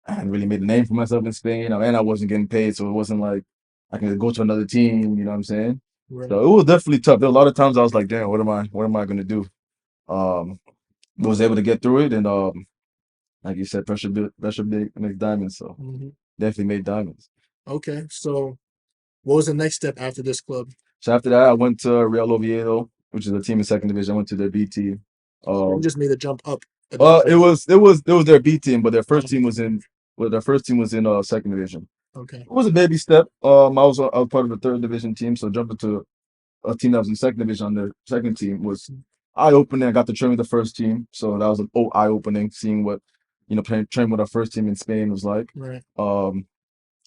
I hadn't really made a name for myself in Spain, and I wasn't getting paid, so it wasn't like I can go to another team. You know what I'm saying? So Right. it was definitely tough. There were a lot of times I was like, damn, what am I gonna do? Um, was able to get through it, and like you said, pressure makes diamonds. So Mhm. definitely made diamonds. Okay. So what was the next step after this club? So after that, I went to Real Oviedo, which is a team in second division. I went to their B team. You Um, just made the jump up a it division. was their B team, but Um, their first team was in second division. okay. It was a baby step. I was part of the third division team, so jumping to a team that was in second division on their second team was eye opening. I got to train with the first team, so that was an eye opening, seeing what train with our first team in Spain was like. Right. Um,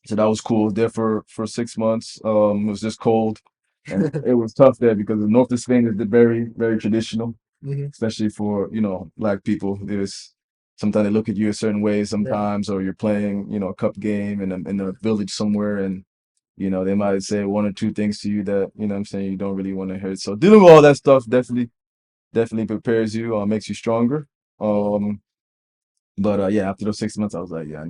so that was cool. There for 6 months. It was just cold, and it was tough there because the north of Spain is very very traditional, Hmm. especially for black people. There's sometimes they look at you a certain way Right. sometimes, or you're playing a cup game in a village somewhere, and they might say one or two things to you that I'm saying you don't really want to hear. So dealing with all that stuff definitely prepares you, makes you stronger. Mhm. But yeah, after those 6 months, I was like, yeah,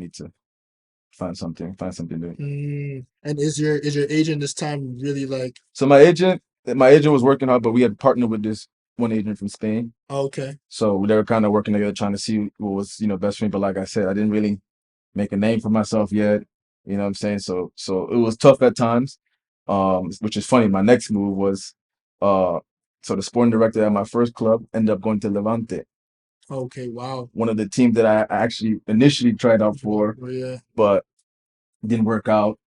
find something new. And is your agent this time really like? So my agent was working hard, but we had partnered with this one agent from Spain. Okay. So they were kind of working together, trying to see what was best for me. But like I said, I didn't really make a name for myself yet. You know what I'm saying? So it was tough at times. Which is funny. My next move was so the sporting director at my first club ended up going to Levante, Okay. Wow. one of the teams that I actually initially tried out for, Oh, yeah. but didn't work out.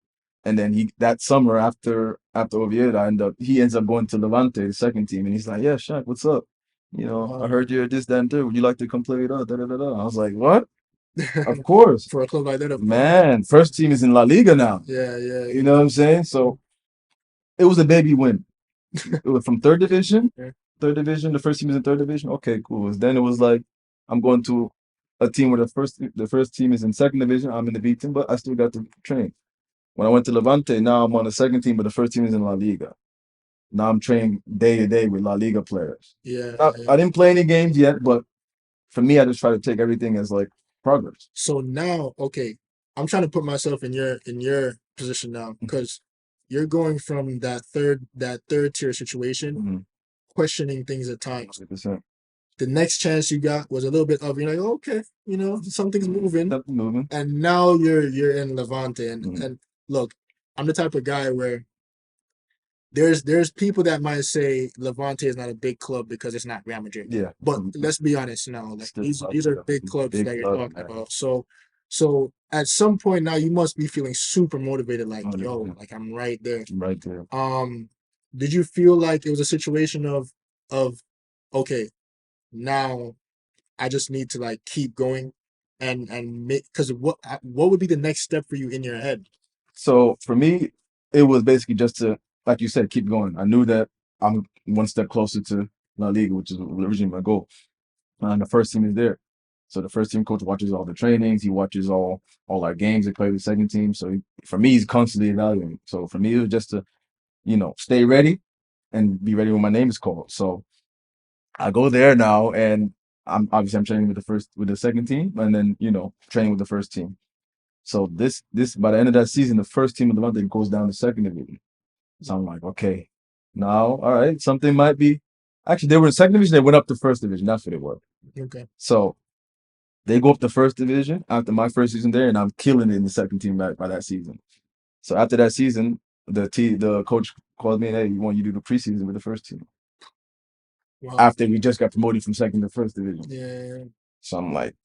And then that summer after Oviedo, he ends up going to Levante, the second team, and he's like, "Yeah, Shaq, what's up? I heard you're this, that, and third. Would you like to come play with us?" Da, da, da, da. I was like, "What? Of course, For a club like that, man. First team is in La Liga now. Yeah. You know what I'm saying? So it was a baby win. It was from third division. Yeah. Third division. The first team is in third division. Okay, cool. Then it was like I'm going to a team where the first team is in second division. I'm in the B team, but I still got to train. When I went to Levante, now I'm on the second team, but the first team is in La Liga. Now I'm training day to day with La Liga players. Yeah. I didn't play any games yet, but for me, I just try to take everything as like progress. So now, okay, I'm trying to put myself in your position now, because you're going from that third tier situation, questioning things at times. 100%. The next chance you got was a little bit of, you're like, okay, something's moving. Nothing moving. And now you're in Levante, and look, I'm the type of guy where there's people that might say Levante is not a big club because it's not Real Madrid. Yeah. But let's be honest now, like Still these are big clubs big that you're club, talking man. about. So at some point now you must be feeling super motivated, like, yo, 100%. like I'm right there. Right there. Did you feel like it was a situation of okay, now I just need to like keep going and make, because what would be the next step for you in your head? So for me, it was basically just to, like you said, keep going. I knew that I'm one step closer to La Liga, which is originally my goal. And the first team is there. So the first team coach watches all the trainings. He watches all our games. They play with the second team. So for me, he's constantly evaluating. So for me, it was just to, stay ready and be ready when my name is called. So I go there now, and I'm training with the second team, and then training with the first team. So this by the end of that season, the first team of the month goes down to second division. So I'm like, okay, now all right, something might be. Actually, they were in second division. They went up to first division. That's what it was. Okay. So they go up to first division after my first season there, and I'm killing it in the second team by that season. So after that season, the coach called me and, hey, we want you to do the preseason with the first team. Wow. After we just got promoted from second to first division. Yeah. So I'm like,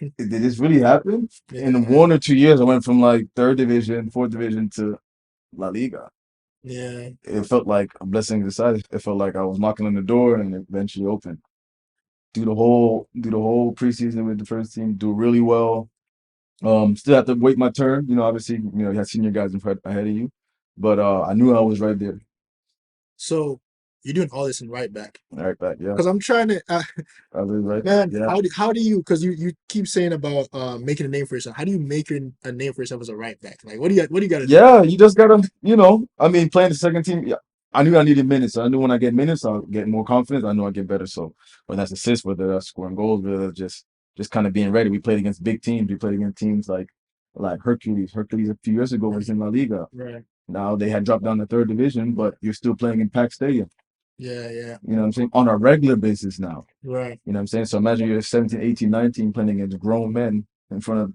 did this really happen? Yeah. In 1 or 2 years, I went from like third division, fourth division to La Liga. Yeah. It felt like a blessing in disguise. It felt like I was knocking on the door and it eventually opened. Do the whole preseason with the first team, do really well. Still have to wait my turn. Obviously, you had senior guys in front ahead of you, but I knew I was right there. So you're doing all this in right back. Right back, yeah. Because I'm trying to, I was right. man. Yeah. How do you? Because you keep saying about making a name for yourself. How do you make a name for yourself as a right back? Like, what do you got to do? Yeah, you just gotta, playing the second team. Yeah, I knew I needed minutes. So I knew when I get minutes, I'll get more confidence. I know I get better. So whether that's assists, whether that's scoring goals, whether that's just kind of being ready. We played against big teams. We played against teams like Hercules. Hercules a few years ago was in La Liga. Right. Now they had dropped down to third division, but you're still playing in packed stadium. Yeah. You know what I'm saying? On a regular basis now. Right. You know what I'm saying? So imagine you're 17, 18, 19 playing against grown men in front of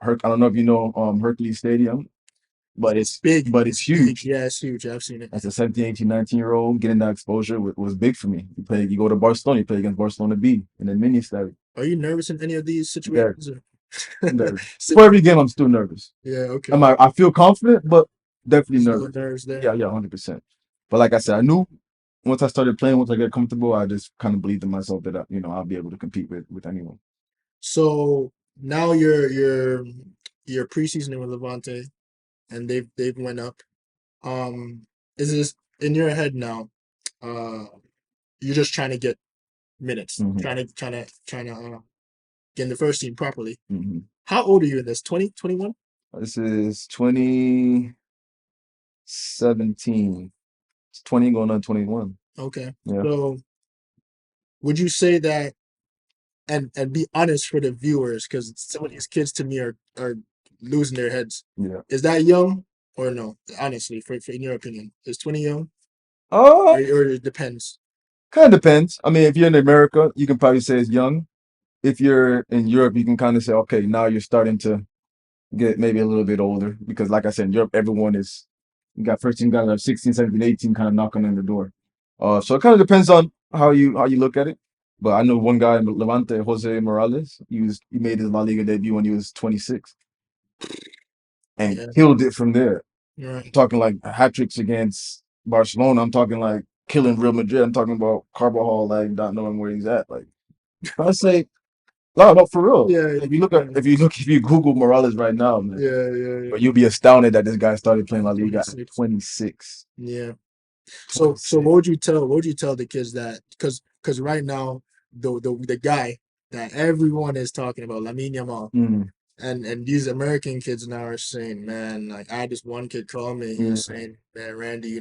I don't know if you know Hercules Stadium, but it's big, but it's huge. Big. Yeah, it's huge. I've seen it. As a 17, 18, 19-year-old, getting that exposure was big for me. You go to Barcelona, you play against Barcelona B in the mini stadium. Are you nervous in any of these situations? For every game, I'm still nervous. Yeah, okay. I feel confident, but definitely nervous. Nerves there. Yeah, 100%. But like I said, I knew once I started playing, once I get comfortable, I just kind of believed in myself that I'll be able to compete with anyone. So now you're preseasoning with Levante, and they've went up. Is this in your head now? You're just trying to get minutes, trying to get in the first team properly. How old are you in this? 20, 21? This is 2017. It's 20 going on 21. Okay. Yeah. So would you say that, and be honest for the viewers, because some of these kids to me are losing their heads. Yeah. Is that young or no? Honestly, for in your opinion, is 20 young Uh, or it depends? kind of depends. I mean, if you're in America, you can probably say it's young. If you're in Europe, you can kind of say, okay, now you're starting to get maybe a little bit older because, like I said, in Europe, everyone is you got first team guys that are 16, 17, 18 kind of knocking on the door. So it kind of depends on how you look at it. But I know one guy in Levante, Jose Morales. He made his La Liga debut when he was 26 and Yeah, killed it from there. I'm right. talking like hat tricks against Barcelona. I'm talking like killing Real Madrid. I'm talking about Carvajal like not knowing where he's at. Like I say, no, for real. Yeah, yeah, If you Google Morales right now, man, yeah. but you'll be astounded that this guy started playing La Liga at 26. 26. Yeah. So 26. what would you tell the kids that because right now the guy that everyone is talking about, Lamine Yamal, Mm, and these American kids now are saying, man, like I had this one kid call me, he was mm, saying, man, Randy,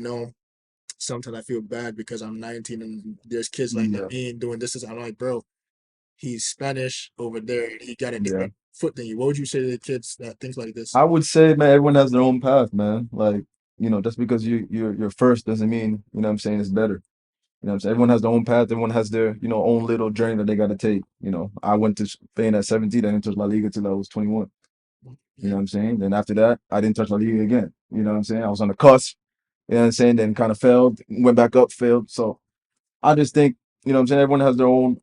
sometimes I feel bad because I'm 19 and there's kids like yeah, Lamine doing this. I'm like, bro, he's Spanish over there. He got a yeah. different foot than you. What would you say to the kids that things like this? I would say, man, everyone has their own path, man. Like, just because you're first doesn't mean, what I'm saying, it's better. What I'm saying? Everyone has their own path. Everyone has their, own little journey that they got to take. I went to Spain at 17. I didn't touch La Liga till I was 21. You know Yeah. what I'm saying? Then after that, I didn't touch La Liga again. You know what I'm saying? I was on the cusp. You know what I'm saying? Then kind of failed, went back up, failed. So I just think, what I'm saying, everyone has their own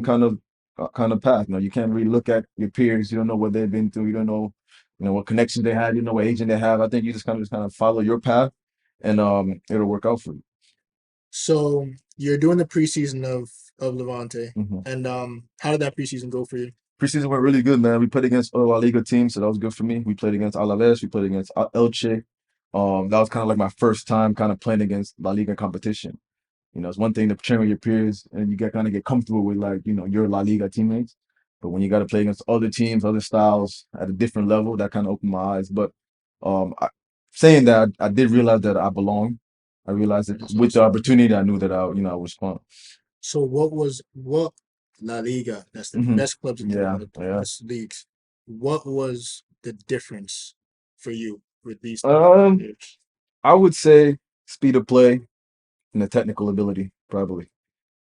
kind of path. You can't really look at your peers. You don't know what they've been through. You don't know, what connections they had. You know what agent they have. I think you just kind of follow your path, and it'll work out for you. So you're doing the preseason of Levante, Mhm. and how did that preseason go for you? Preseason went really good, man. We played against La Liga teams, so that was good for me. We played against Alaves. We played against Elche. That was kind of like my first time kind of playing against La Liga competition. It's one thing to train with your peers and you kind of get comfortable with like, your La Liga teammates. But when you got to play against other teams, other styles at a different level, that kind of opened my eyes. But saying that, I did realize that I belong. I realized that That's with the awesome. opportunity, I knew that I would respond. So what La Liga? That's the Hmm. best clubs in the Yeah, world, the yeah. best leagues. What was the difference for you with these Um, players? I would say speed of play and the technical ability, probably.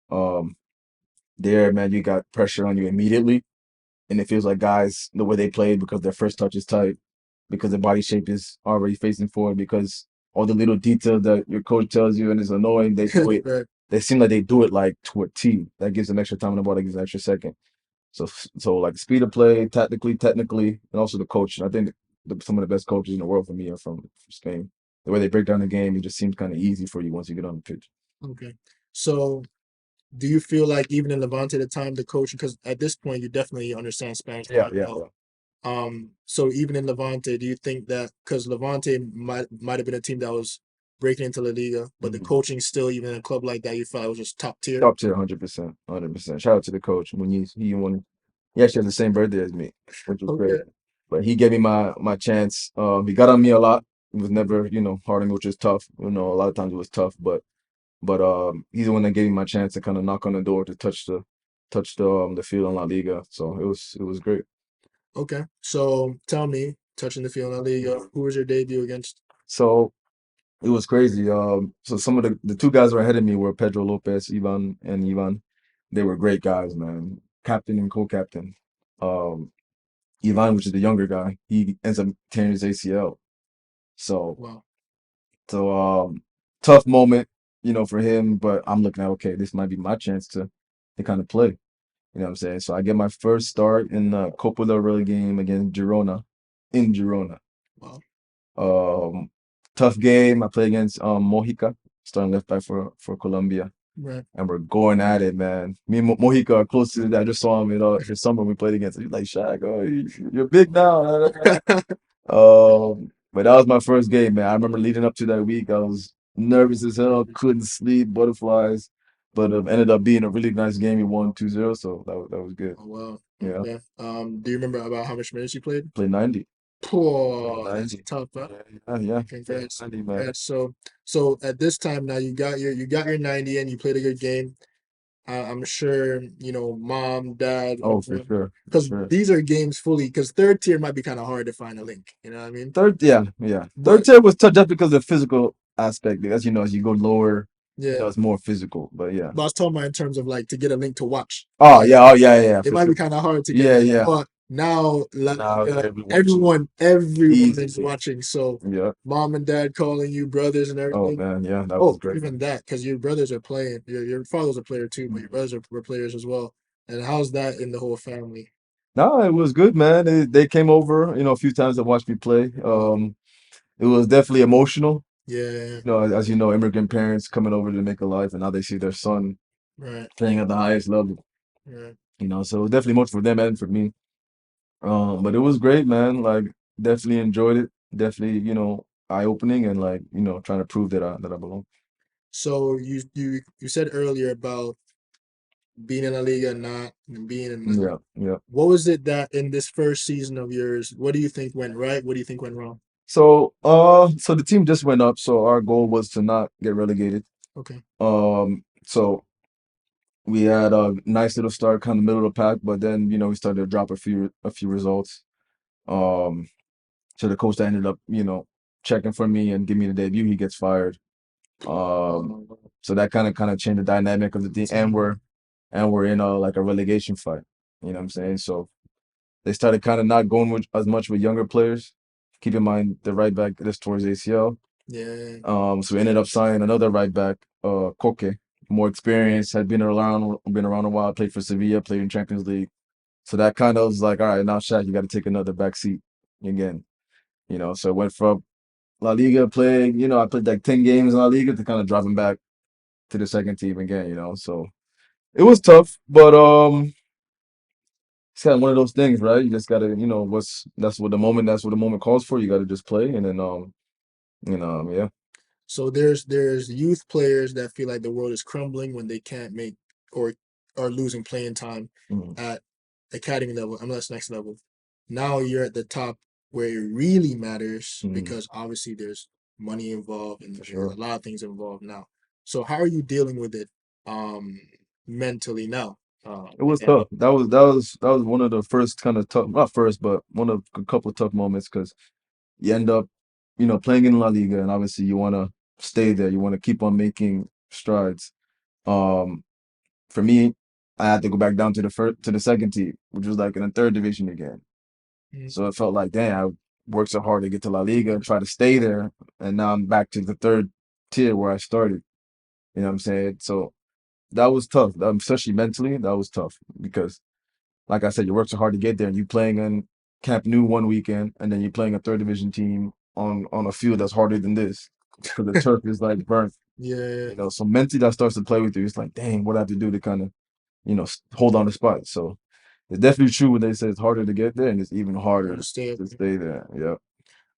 Um, there, man, you got pressure on you immediately. And it feels like guys, the way they played, because their first touch is tight, because their body shape is already facing forward, because all the little details that your coach tells you and it's annoying, they do it. Right. They seem like they do it like to a T. That gives them extra time on the ball, that gives them extra second. So like speed of play, tactically, technically, and also the coach. I think some of the best coaches in the world for me are from Spain. The way they break down the game, it just seems kind of easy for you once you get on the pitch. Okay. So do you feel like even in Levante at the time, the coach, because at this point you definitely understand Spanish Yeah, quite yeah, well. yeah. So even in Levante, do you think that because Levante might have been a team that was breaking into La Liga, but the Mhm. coaching still, even in a club like that, you felt it was just top tier? Top tier, 100%, 100%. Shout out to the coach when he actually has the same birthday as me, which was great. Okay. But he gave me my chance. He got on me a lot. It was never, hard on me, which was tough. A lot of times it was tough, but he's the one that gave me my chance to kind of knock on the door to touch the field in La Liga. So it was great. Okay. So tell me, touching the field in La Liga, who was your debut against? So it was crazy. So some of the two guys who were ahead of me were Pedro Lopez, Ivan. They were great guys, man. Captain and co-captain. Um, Ivan, which is the younger guy, he ends up tearing his ACL. So Wow. so tough moment, for him. But I'm looking at, okay, this might be my chance to kind of play. You know what I'm saying? So I get my first start in the Copa del Rey game against Girona, in Girona. Wow. Um, Tough game. I play against Mojica, starting left back for Colombia, Right. and we're going at it, man. Me and Mojica are close to that. I just saw him this summer we played against him. He's like, Shaq, oh, you're big now. But that was my first game, man. I remember leading up to that week, I was nervous as hell, couldn't sleep, butterflies, but ended up being a really nice game. We won 2-0, so that was good. Oh, wow. Yeah, Okay. Do you remember about how much minutes you played? played 90. Played Oh, that's 90. tough, huh? Yeah, yeah, played Congrats. 90, man. Congrats. So at this time now you got your 90 and you played a good game. I'm sure mom, dad, Oh, for sure, for because sure. these are games fully. Because third tier might be kind of hard to find a link. You know what I mean? Third, yeah, yeah. Third But tier was tough just because of the physical aspect. As you know, as you go lower, yeah, it's more physical. But yeah. but I was talking about in terms of like to get a link to watch. Oh yeah, oh yeah, yeah, yeah, It for might be sure. kind of hard to get Yeah, that. yeah. But now, Now everyone is easily. watching. So Yeah. mom and dad calling you brothers and Oh everything. man, yeah, that was Oh, great. even that, because your brothers are playing. Your father's a player too, but your brothers were players as well. And how's that in the whole family? No, it was good, man. They came over, a few times to watch me play. It was definitely emotional. Yeah, As you know, immigrant parents coming over to make a life, and now they see their son right, playing at the highest level. right. So it was definitely emotional for them and for me. But it was great, man. Like, definitely enjoyed it. Definitely, eye opening and like, trying to prove that I belong. So you said earlier about being in La Liga and not and being in. Yeah, yeah. What was it that in this first season of yours? What do you think went right? What do you think went wrong? So the team just went up, so our goal was to not get relegated. Okay. So we had a nice little start, kind of middle of the pack, but then we started to drop a few results. Um, so the coach that ended up checking for me and give me the debut, he gets fired. Um, Um, so that kind of changed the dynamic of the team, and we're in like a relegation fight. You know what I'm saying? So they started kind of not going with as much with younger players. Keep in mind the right back is towards ACL. yeah. So we ended up signing another right back, Koke, more experience, had been around a while, played for Sevilla, played in Champions League. So that kind of was like, all right, now Shaq, you got to take another back seat again. So it went from La Liga playing, I played like 10 games in La Liga to kind of dropping back to the second team again. So it was tough, but it's kind of one of those things, right? You just gotta, that's what the moment calls for. You gotta just play, and then yeah. So there's youth players that feel like the world is crumbling when they can't make or are losing playing time Mhm. at academy level, MLS next level. Now you're at the top where it really matters Mhm. because obviously there's money involved and For there's a sure. lot of things involved now. So how are you dealing with it um mentally now? It was And tough. That was one of the first kind of tough, not first, but one of a couple of tough moments because you end up, playing in La Liga, and obviously you want to stay there. You want to keep on making strides. Um, for me, I had to go back down to the second team, which was like in the third division again. So it felt like, damn, I worked so hard to get to La Liga, try to stay there, and now I'm back to the third tier where I started. You know what I'm saying? So that was tough, especially mentally. That was tough because, like I said, you work so hard to get there, and you playing in Camp Nou one weekend, and then you're playing a third division team on a field that's harder than this because the turf is like burnt. yeah, So mentally that starts to play with you. It's like, dang, what I have to do to kind of hold on the spot. So it's definitely true when they say it's harder to get there, and it's even you harder stay up. to stay there. Yeah.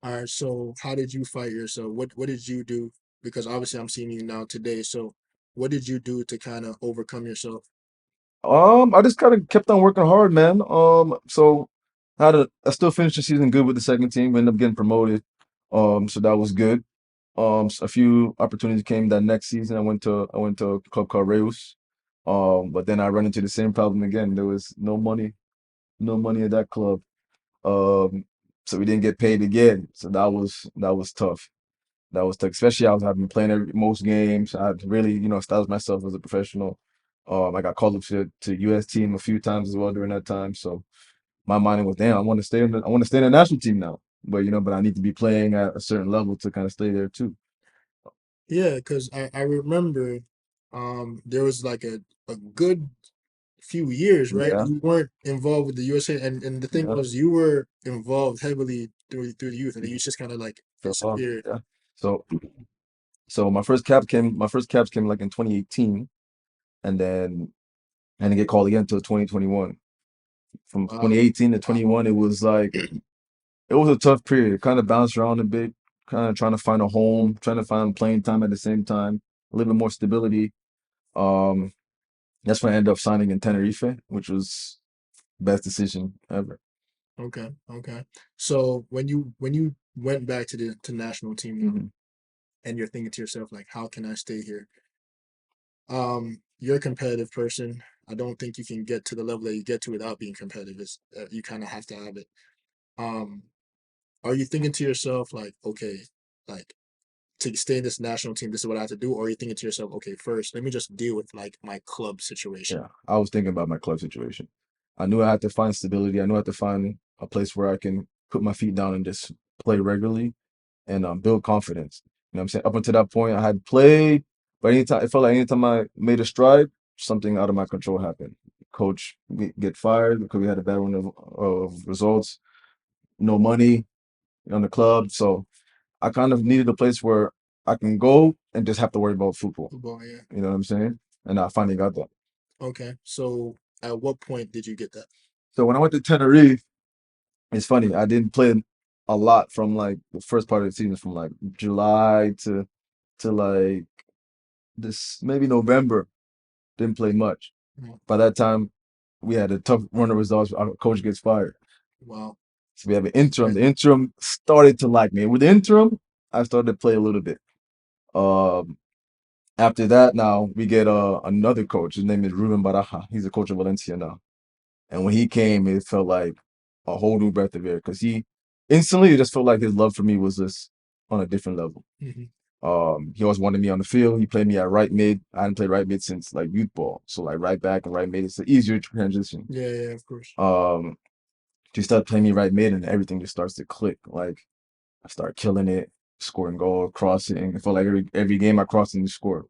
All right, so how did you fight yourself? What did you do? Because obviously I'm seeing you now today. So what did you do to kind of overcome yourself? I just kind of kept on working hard, man. So I still finished the season good with the second team. We ended up getting promoted. So that was good. A few opportunities came that next season. I went to a club called Reus. But then I ran into the same problem again. There was no money at that club. Um, so we didn't get paid again. So that was tough. That was tough, especially I've been playing most games. I've really, established myself as a professional. I got called up to US team a few times as well during that time. So my mind was, damn, I want to stay in the national team now. But I need to be playing at a certain level to kind of stay there too. Yeah, because I remember there was like a good few years, right? Yeah, You weren't involved with the USA and the thing yeah, was you were involved heavily through the youth and then you just kind of like fell off. disappeared. Yeah. So my first caps came like in 2018, and then I didn't get called again until 2021. From Uh, 2018 to 21, it was a tough period. Kind of bounced around a bit, kind of trying to find a home, trying to find playing time at the same time, a little bit more stability. Um, that's when I ended up signing in Tenerife, which was best decision ever. okay, okay. So when you went back to the national team now Hmm. and you're thinking to yourself like how can I stay here? Um you're a competitive person. I don't think you can get to the level that you get to without being competitive. It's, you kind of have to have it. Um, are you thinking to yourself like, okay, like to stay in this national team, this is what I have to do, or are you thinking to yourself, okay, first let me just deal with like my club situation? Yeah, I was thinking about my club situation. I knew I had to find stability. I knew I had to find a place where I can put my feet down and just play regularly and build confidence. You know what I'm saying? Up until that point, I had played, but anytime it felt like anytime I made a stride, something out of my control happened. Coach get fired because we had a bad run of results, no money on the club. So I kind of needed a place where I can go and just have to worry about football. Football, yeah. You know what I'm saying? And I finally got that. Okay. So at what point did you get that? So when I went to Tenerife, it's funny. I didn't play a lot from like the first part of the season, from like July to like this maybe November. Didn't play much. Mm. By that time, we had a tough run of results. Our coach gets fired, Wow. so we have an interim. The interim started to like me. With the interim, I started to play a little bit. Um, After that, now we get another coach. His name is Ruben Baraja. He's a coach of Valencia now. And when he came, it felt like a whole new breath of air because he instantly it just felt like his love for me was just on a different level. Mhm. He always wanted me on the field. He played me at right mid. I hadn't played right mid since like youth ball. So like right back and right mid, it's an easier transition. Yeah, yeah, of course. He started playing me right mid and everything just starts to click. Like I start killing it, scoring goal, crossing. I felt like every game I crossed and you scored.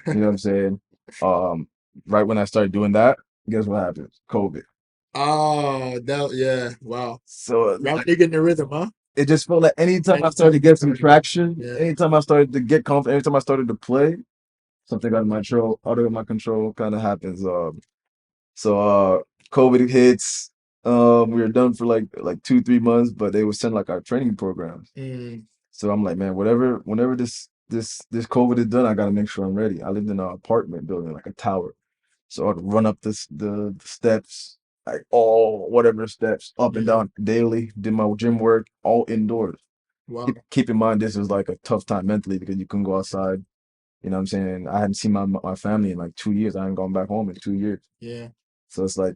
You know what I'm saying? Um, right when I started doing that, guess what happened? COVID. Oh, that yeah, wow. So Right when you get in the rhythm, huh? it just felt like anytime I Anytime started to you get some started. traction, Yeah. anytime I started to get confident, anytime I started to play, something out of my control kind of happens. So COVID hits. We were done for like 2, 3 months, but they would send like our training programs. Mm, So I'm like, man, whenever this COVID is done, I gotta make sure I'm ready. I lived in an apartment building, like a tower. So I'd run up the steps, like all whatever steps, up and mhm. down daily, did my gym work, all indoors. Wow. Keep in mind this was like a tough time mentally because you couldn't go outside. You know what I'm saying? I hadn't seen my family in like 2 years. I hadn't gone back home in 2 years. Yeah. So it's like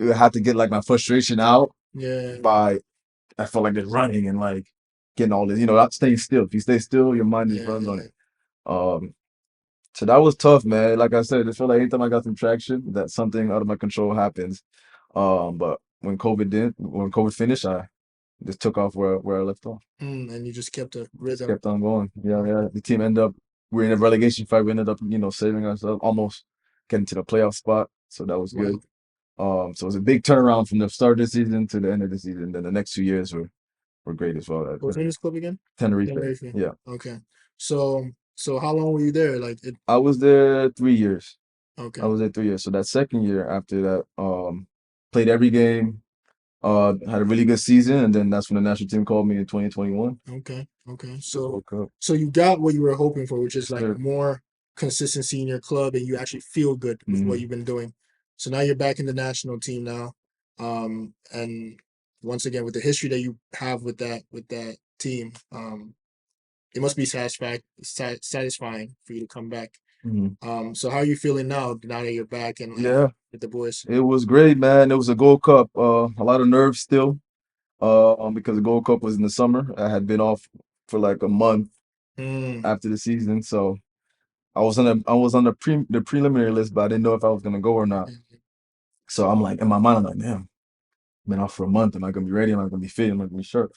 I had to get like my frustration out Yeah. by I felt like just running and like getting all this, not staying still. If you stay still, your mind just Yeah. runs on Yeah. it. Um, so that was tough, man. Like I said, it felt like anytime I got some traction, that something out of my control happens. But when COVID finished, I just took off where I left off. And you just kept a Just rhythm. kept on going. Yeah, yeah. The team ended up we're in a relegation fight. We ended up, saving ourselves, almost getting to the playoff spot. So that was good. Wow. So it was a big turnaround from the start of the season to the end of the season. Then the next 2 years were great as well. What's in this club again? Tenerife. Tenerife. Yeah. Okay. So how long were you there? Like it. I was there 3 years. I Okay. was there 3 years. So that second year after that, played every game, had a really good season, and then that's when the national team called me in 2021. Okay. Okay. The World Cup. So you got what you were hoping for, which is Yes, like sir. more consistency in your club, and you actually feel good with what Mhm. you've been doing. So now you're back in the national team now, and once again with the history that you have with that team, it must be satisfying for you to come back. Mhm. So how are you feeling now that you're back and like Yeah, with the boys? it was great, man. It was a Gold Cup. A lot of nerves still, because the Gold Cup was in the summer. I had been off for like a month Mm, after the season, so I was on the preliminary list, but I didn't know if I was gonna go or not. So I'm like in my mind, I'm like, damn, been off for a month. Am I gonna be ready? Am I gonna be fit? Am I gonna be sharp?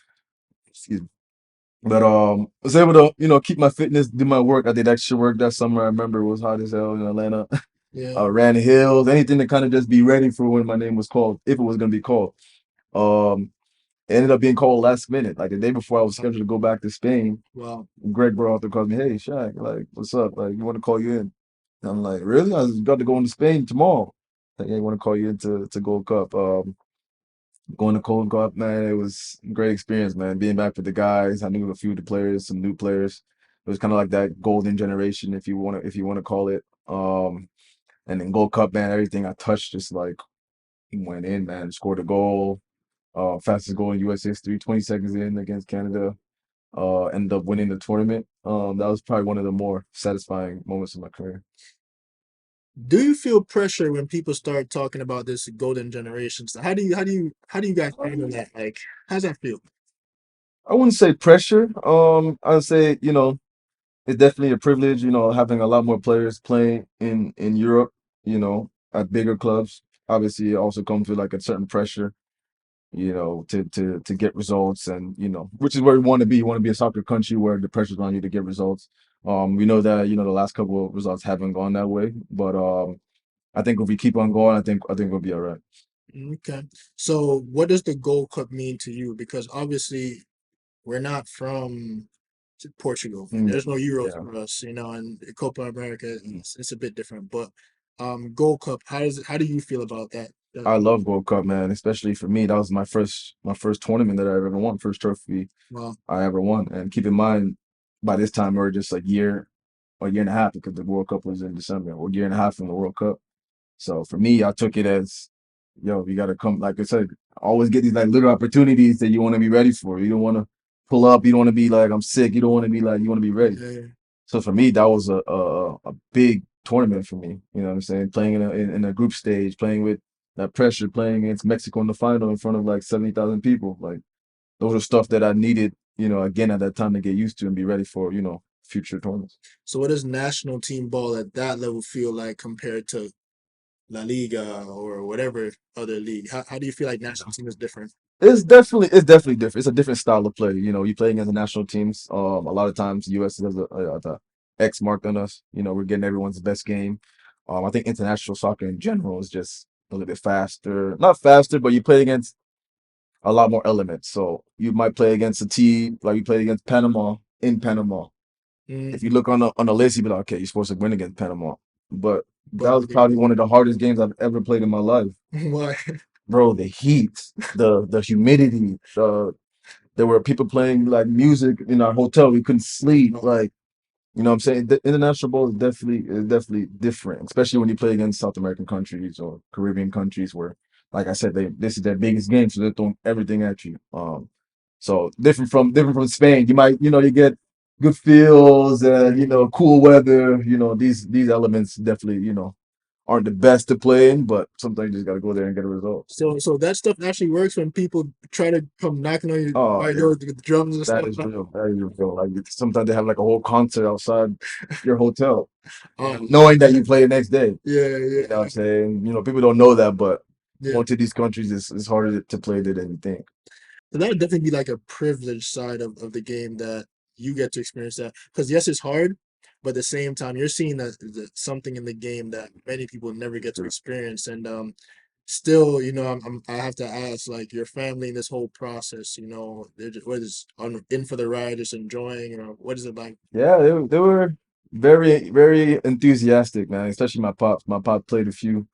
Excuse me. But I was able to, keep my fitness, do my work. I did extra work that summer. I remember it was hot as hell in Atlanta. yeah. Ran hills, anything to kind of just be ready for when my name was called, if it was gonna be called. Um, it ended up being called last minute. Like the day before I was scheduled to go back to Spain, Wow. Greg Berhalter called me, "Hey, Shaq, like, what's up? Like, you want to call you in?" And I'm like, "Really? I was got to go into Spain tomorrow." Like, "Yeah, you want to call you in to Gold Cup?" Going to Gold Cup, man, it was a great experience, man. Being back with the guys, I knew a few of the players, some new players. It was kind of like that golden generation, if you want to call it. And then Gold Cup, man, everything I touched just like went in, man. Scored a goal, fastest goal in U.S. history, 20 seconds in against Canada. Ended up winning the tournament. That was probably one of the more satisfying moments of my career. Do you feel pressure when people start talking about this golden generation stuff? How do you guys handle that? Like, how's that feel? I wouldn't say pressure. I'd say, it's definitely a privilege, having a lot more players playing in Europe, at bigger clubs. Obviously, it also comes with like a certain pressure, to get results, and which is where we want to be. You want to be a soccer country where the pressure's on you to get results. We know that, the last couple of results haven't gone that way, but I think if we keep on going, I think we'll be all right. Okay. So what does the Gold Cup mean to you? Because obviously we're not from Portugal. Mm, There's no Euros yeah. for us, and Copa America, it's a bit different. But Gold Cup, how do you feel about that? I love World Cup, man. Especially for me, that was my first tournament that I ever won, first trophy Well, I ever won. And keep in mind, by this time we were just a year and a half, because the World Cup was in December, or a year and a half from the World Cup. So for me, I took it as, yo, you got to come. Like I said, always get these like little opportunities that you want to be ready for. You don't want to pull up. You don't want to be like, I'm sick. You don't want to be like, you want to be ready. yeah. So for me, that was a big tournament for me. You know what I'm saying? Playing in a group stage, playing with that pressure, playing against Mexico in the final in front of like 70,000 people. Like, those are stuff that I needed, again at that time, to get used to and be ready for, future tournaments. So what does national team ball at that level feel like compared to La Liga or whatever other league? How do you feel like national team is different? It's definitely different. It's a different style of play. You play against the national teams. A lot of times the U.S. does the X mark on us. We're getting everyone's best game. I think international soccer in general is just a little bit faster. Not faster, but you play against a lot more elements. So you might play against a team like you played against Panama in Panama. Mm, If you look on the list, you'd be like, okay, you're supposed to win against Panama. But that but was probably one of the hardest games I've ever played in my life. why? Bro, the heat, the humidity, there were people playing like music in our hotel. We couldn't sleep. Like, what I'm saying? The international ball is definitely different, especially when you play against South American countries or Caribbean countries where, like I said, this is their biggest game, so they're throwing everything at you. So different from Spain. You might, you get good feels and cool weather. These elements definitely, aren't the best to play in, but sometimes you just got to go there and get a result. So that stuff actually works when people try to come knocking on your Oh my yeah, door with the drums and that stuff. is real. That is real. Like, sometimes they have like a whole concert outside your hotel, Um, knowing that you play the next day. yeah, You know what yeah, I'm saying? People don't know that, but yeah. going to these countries is harder to play there than you think. So that would definitely be like a privileged side of the game that you get to experience that. Because yes, it's hard, but at the same time, you're seeing something in the game that many people never get to True. experience. And still, I have to ask, like your family in this whole process, they're just, what is in for the ride, just enjoying, or what is it like? Yeah, they were very, very enthusiastic, man. Especially my pops. My pop played a few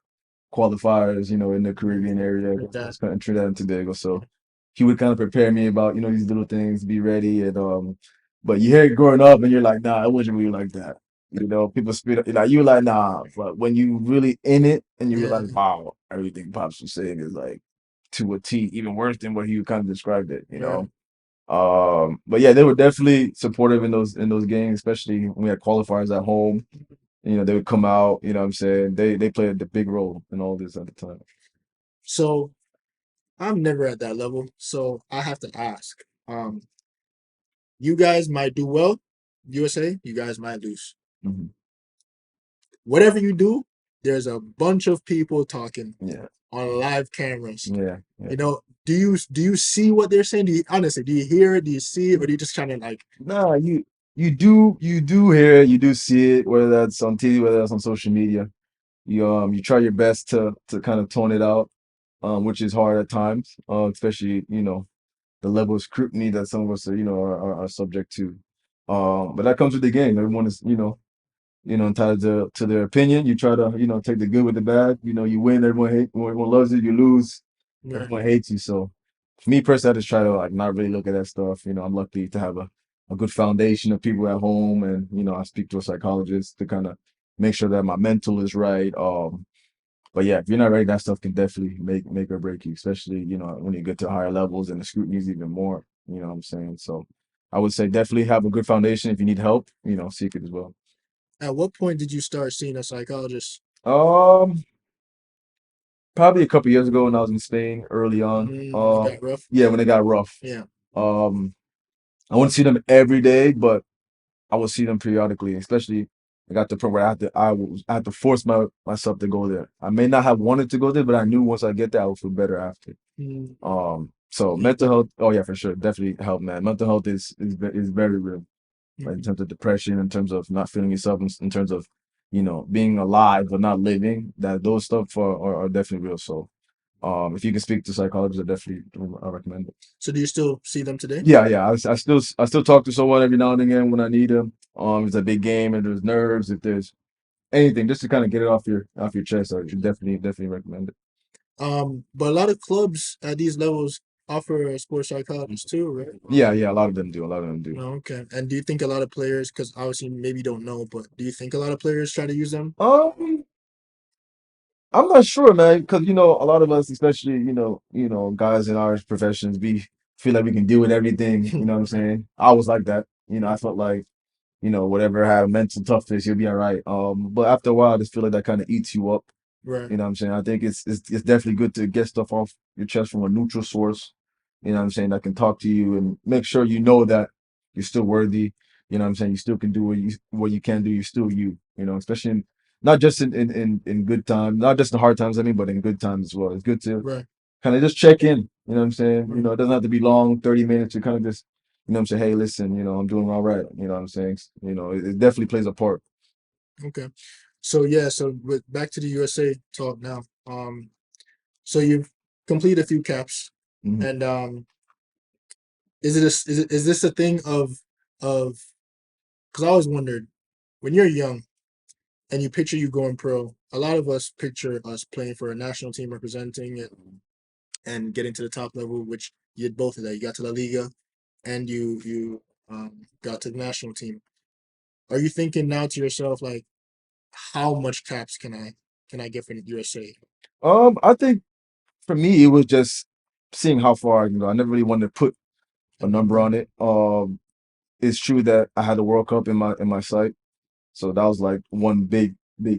qualifiers, in the Caribbean area, Like that? Trinidad and Tobago. So he would kind of prepare me about, these little things, be ready. And but you hear it growing up and you're like, nah, it wasn't really like that. People spit like you're like, nah. But when you really in it and you Yeah, realize, wow, everything Pops was saying is like to a T, even worse than what he kind of described it. yeah. But yeah, they were definitely supportive in those games, especially when we had qualifiers at home. They would come out, what I'm saying? They played a big role in all this at the time. So I'm never at that level, so I have to ask. You guys might do well, USA. You guys might lose. Mhm. Whatever you do, there's a bunch of people talking Yeah, on live cameras. yeah, yeah. Do you see what they're saying? Do you hear it? Do you see it? Or do you just kind of like, Nah, you do hear it, you do see it, whether that's on TV, whether that's on social media. You try your best to kind of tone it out, which is hard at times, especially the level of scrutiny that some of us are subject to. But that comes with the game. Everyone is entitled to their opinion. You try to take the good with the bad. You win, everyone loves you. You lose, yeah, everyone hates you. So for me personally, I just try to like not really look at that stuff. I'm lucky to have a good foundation of people at home, and I speak to a psychologist to kind of make sure that my mental is right. But yeah, if you're not ready, that stuff can definitely make or break you, especially when you get to higher levels and the scrutiny is even more. You know what I'm saying? So I would say definitely have a good foundation. If you need help, seek it as well. at what point did you start seeing a psychologist? Um, Probably a couple years ago when I was in Spain early on. When it got rough. Yeah, when it got rough. Yeah. Um, I wouldn't see them every day, but I would see them periodically. Especially, I got to the point where I had to force myself to go there. I may not have wanted to go there, but I knew once I get there, I would feel better after. Mm, So yeah. mental health. Oh yeah, for sure, definitely help, man. Mental health is very real. Like in Mhm. terms of depression, in terms of not feeling yourself, in terms of being alive but not living. That those stuff are definitely real. So if you can speak to psychologists, I recommend it. So do you still see them today? Yeah, yeah. I still talk to someone every now and again when I need them. If it's a big game, if there's nerves, if there's anything, just to kind of get it off your chest. I should definitely recommend it. But a lot of clubs at these levels offer a sports psychologist too, right? Yeah, yeah. A lot of them do. A lot of them do. Oh, okay. And do you think a lot of players, because obviously maybe you don't know, but do you think a lot of players try to use them? Um, I'm not sure, man, because a lot of us, especially guys in our professions, we feel like we can deal with everything. You know what I'm Right, saying? I was like that. I felt like whatever I have mental toughness, you'll be all right. But after a while, I just feel like that kind of eats you up. right, You know what I'm saying? I think it's definitely good to get stuff off your chest from a neutral source. You know what I'm saying? That can talk to you and make sure you know that you're still worthy. You know what I'm saying? You still can do what you can do. You're still you. Especially not just in good times, not just in hard times. I mean, but in good times as well. It's good to right, kind of just check in. You know what I'm saying? right. It doesn't have to be long, 30 minutes. You kind of just what I'm saying, hey, listen, I'm doing all right. You know what I'm saying? It definitely plays a part. Okay. So yeah, so back to the USA talk now. So you've completed a few caps, Mhm. and is this a thing of because I always wondered when you're young and you picture you going pro, a lot of us picture us playing for a national team representing it and getting to the top level, which you did both of that. You got to La Liga and you got to the national team. Are you thinking now to yourself like how much caps can I get for the USA? I think for me, it was just seeing how far I can go. I never really wanted to put A a number number on on it? it. It's true that I had the World Cup in my sight, so that was like one big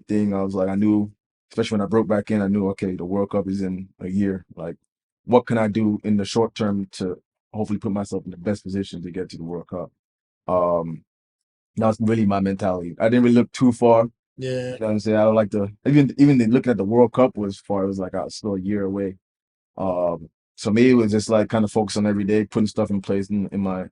thing. I was like, I knew, especially when I broke back in, I knew, okay, the World Cup is in a year. Like, what can I do in the short term to hopefully put myself in the best position to get to the World Cup? Um, that's really my mentality. I didn't really look too far. Yeah. You know what I'm saying? I don't like to even looking at the World Cup was far. It was like I was still a year away. So me, it was just like kind of focus on every day, putting stuff in place in my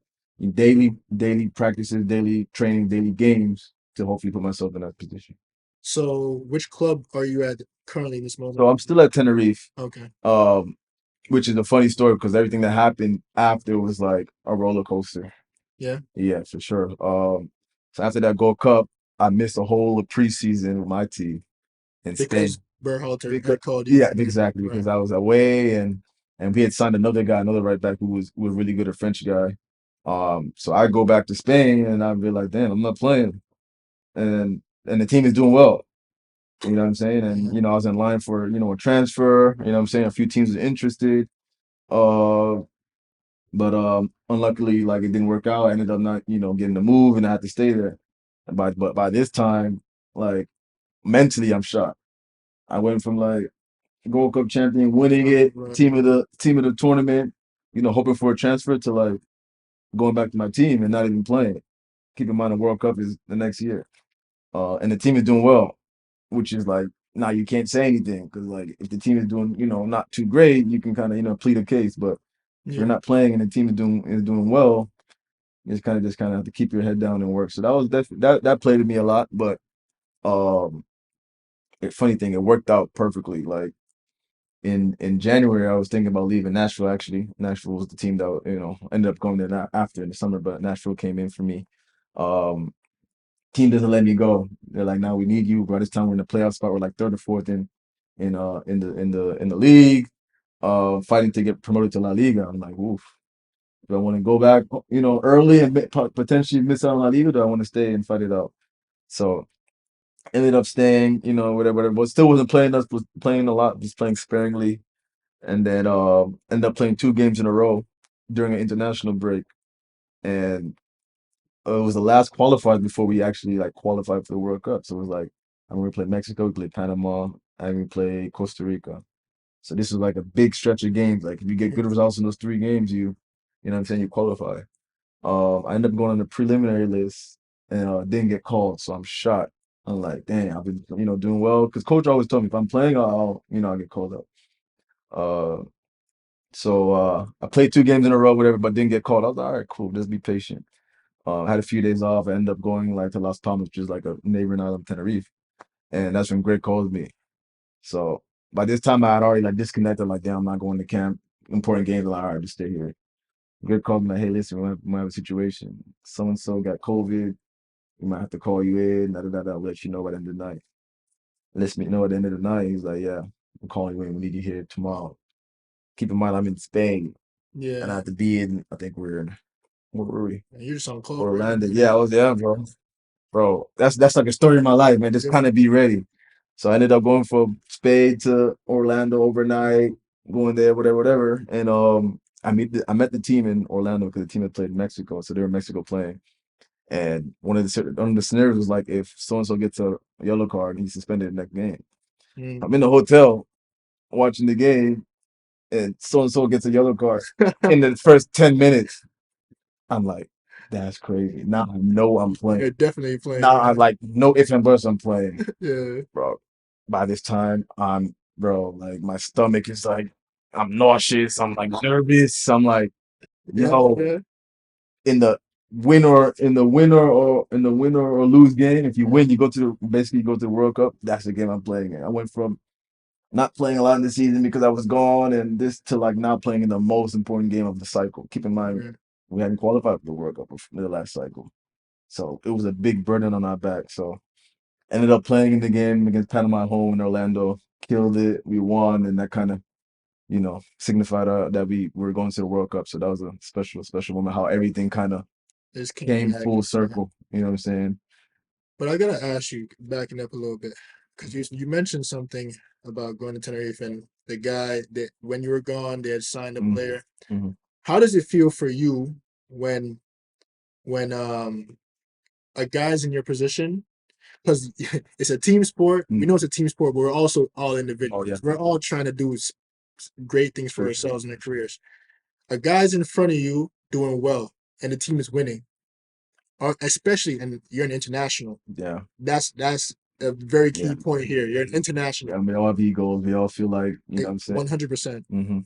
daily practices, daily training, daily games to hopefully put myself in that position. So which club are you at currently in this moment? So I'm still at Tenerife, Okay. um, which is a funny story because everything that happened after was like a roller coaster. Yeah. Yeah, for sure. So after that Gold Cup, I missed a whole of preseason with my team in Because Spain. Berhalter Because had called you. yeah, exactly. Right. Because I was away and we had signed another guy, another right back who was really good, a French guy. So I go back to Spain and I realize, damn, I'm not playing, and the team is doing well. You know what I'm saying? And Mhm. I was in line for a transfer. You know what I'm saying? A few teams were interested. Uh, but unluckily, like it didn't work out. I ended up not getting the move, and I had to stay there. But by this time, like mentally, I'm shot. I went from like Gold Cup champion, winning it, Right. team of the tournament, hoping for a transfer to like going back to my team and not even playing. Keep in mind the World Cup is the next year. And the team is doing well, which is like now you can't say anything because like if the team is doing, not too great, you can kind of, plead a case. But if you're Yeah. not playing and the team is doing well, you just kind of have to keep your head down and work. So that played with me a lot. But um funny thing, it worked out perfectly. Like in January, I was thinking about leaving Nashville. Actually, Nashville was the team that ended up going there after in the summer, but Nashville came in for me. Um, Team doesn't let me go. They're like, "Now we need you." By this time, we're in the playoff spot. We're like third or fourth in the league, fighting to get promoted to La Liga. I'm like, "Oof." Do I want to go back, early and potentially miss out on La Liga? Do I want to stay and fight it out? So ended up staying, whatever. But still wasn't playing us, was playing a lot, just playing sparingly and then ended up playing 2 games in a row during an international break. And it was the last qualifier before we actually like qualified for the World Cup. So it was like And we played Mexico, we played Panama, and we played Costa Rica. So this was like a big stretch of games. Like if you get good results in those 3 games, you know what I'm saying, you qualify. I ended up going on the preliminary list and didn't get called, so I'm shocked. I'm like, dang, I've been, doing well. Because coach always told me if I'm playing, I'll get called up. Uh, so I played 2 games in a row, whatever, but didn't get called. I was like, all right, cool, just be patient. I had a few days off. I ended up going like to Las Palmas, which is like a neighboring island of Tenerife, and that's when Greg called me. So by this time, I had already like disconnected. Like, damn, I'm not going to camp. Important games. Like, all right, just stay here. Greg called me like, hey, listen, we have a situation. So and so got COVID. We might have to call you in. Da da da da. I'll let you know by the end of the night. Lets me know at the end of the night. He's like, yeah, I'm calling you in. We need you here tomorrow. Keep in mind, I'm in Spain, and I Yeah. have to be in. I think we're in. Where were we? And you're just on call. Orlando. Yeah, I was there, bro. That's like a story in my life, man. Just kind of be ready. So I ended up going from Spain to Orlando overnight, going there, whatever. And I met the team in Orlando because the team had played in Mexico, so they were in Mexico playing. And one of the scenarios was like if so and so gets a yellow card, he's suspended the next game. I'm in the hotel watching the game, and so gets a yellow card in the first 10 minutes. I'm like, that's crazy. Now I know I'm playing. You're definitely playing. Now I'm like, no ifs and buts, I'm playing. Yeah. Bro, by this time, like my stomach is like, I'm nauseous. I'm like nervous. I'm like, yo, Yeah. in the winner or lose game, if you win, you basically go to the World Cup. That's the game I'm playing in. I went from not playing a lot in the season because I was gone and this to like now playing in the most important game of the cycle. Keep in mind, Yeah. we hadn't qualified for the World Cup for the last cycle. So it was a big burden on our back. So ended up playing in the game against Panama at home in Orlando, killed it. We won, and that kind of, signified that we were going to the World Cup. So that was a special moment. How everything kind of It's came back. full circle. You know what I'm saying? But I gotta ask you, backing up a little bit, because you mentioned something about going to Tenerife and the guy that when you were gone, they had signed a Mhm. player. Mhm. How does it feel for you when a guy's in your position? Because it's a team sport. We Mm. know it's a team sport, but we're also all Oh individuals. yeah, We're all trying to do great things for for sure. ourselves in our careers. A guy's in front of you doing well, and the team is winning, or especially, and you're an international. Yeah, That's a very yeah. key point here. You're an international, Yeah, we all have egos. We all feel like, you know what I'm saying? 100%. Hmm.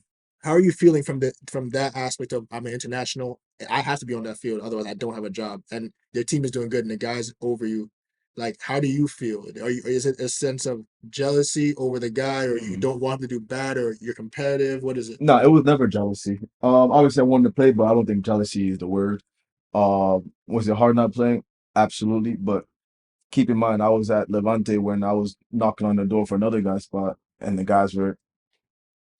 How are you feeling from that aspect of I'm an international? I have to be on that field, otherwise I don't have a job. And your team is doing good, and the guys over you. Like, how do you feel? Is it a sense of jealousy over the guy, or you don't want him to do bad, or you're competitive? What is it? No, it was never jealousy. Obviously I wanted to play, but I don't think jealousy is the word. Was it hard not playing? Absolutely. But keep in mind, I was at Levante when I was knocking on the door for another guy's spot, and the guys were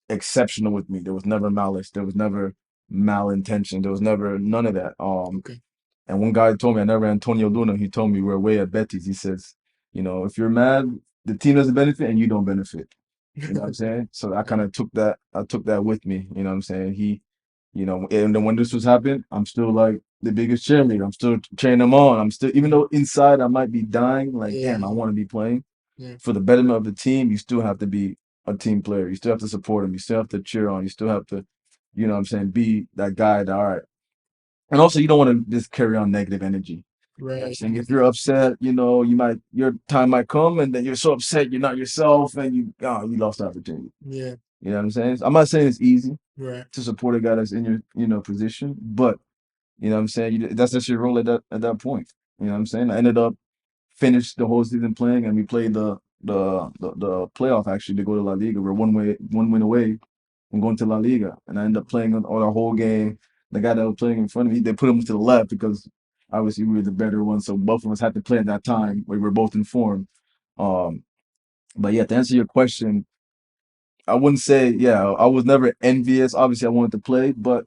exceptional with me. There was never malice. There was never malintention. There was never none of that. Okay. And one guy told me, I never Antonio Luna. He told me we're away at Betis. He says, if you're mad, the team doesn't benefit and you don't benefit. You know what I'm saying? So I kind of took that. I took that with me. You know what I'm saying? And then when this was happening, I'm still like the biggest cheerleader. I'm still cheering them on. I'm still, even though inside I might be dying, like, Yeah. damn, I want to be playing. Yeah. For the betterment of the team, you still have to be a team player. You still have to support them. You still have to cheer on. You still have to, what I'm saying, be that guy that, all right. And also, you don't want to just carry on negative energy. You know what I'm Right. saying? If you're upset, your time might come and then you're so upset you're not yourself and you lost the opportunity. Yeah. You know what I'm saying? I'm not saying it's easy Right. to support a guy that's in your, position, but you know what I'm saying? That's just your role at that point. You know what I'm saying? I ended up finished the whole season playing and we played the playoff actually to go to La Liga. We're one win away from going to La Liga. And I ended up playing on the whole game. The guy that was playing in front of me, they put him to the left because obviously we were the better one. So both of us had to play at that time. We were both informed. Um, but yeah, to answer your question, I wouldn't say, I was never envious. Obviously, I wanted to play, but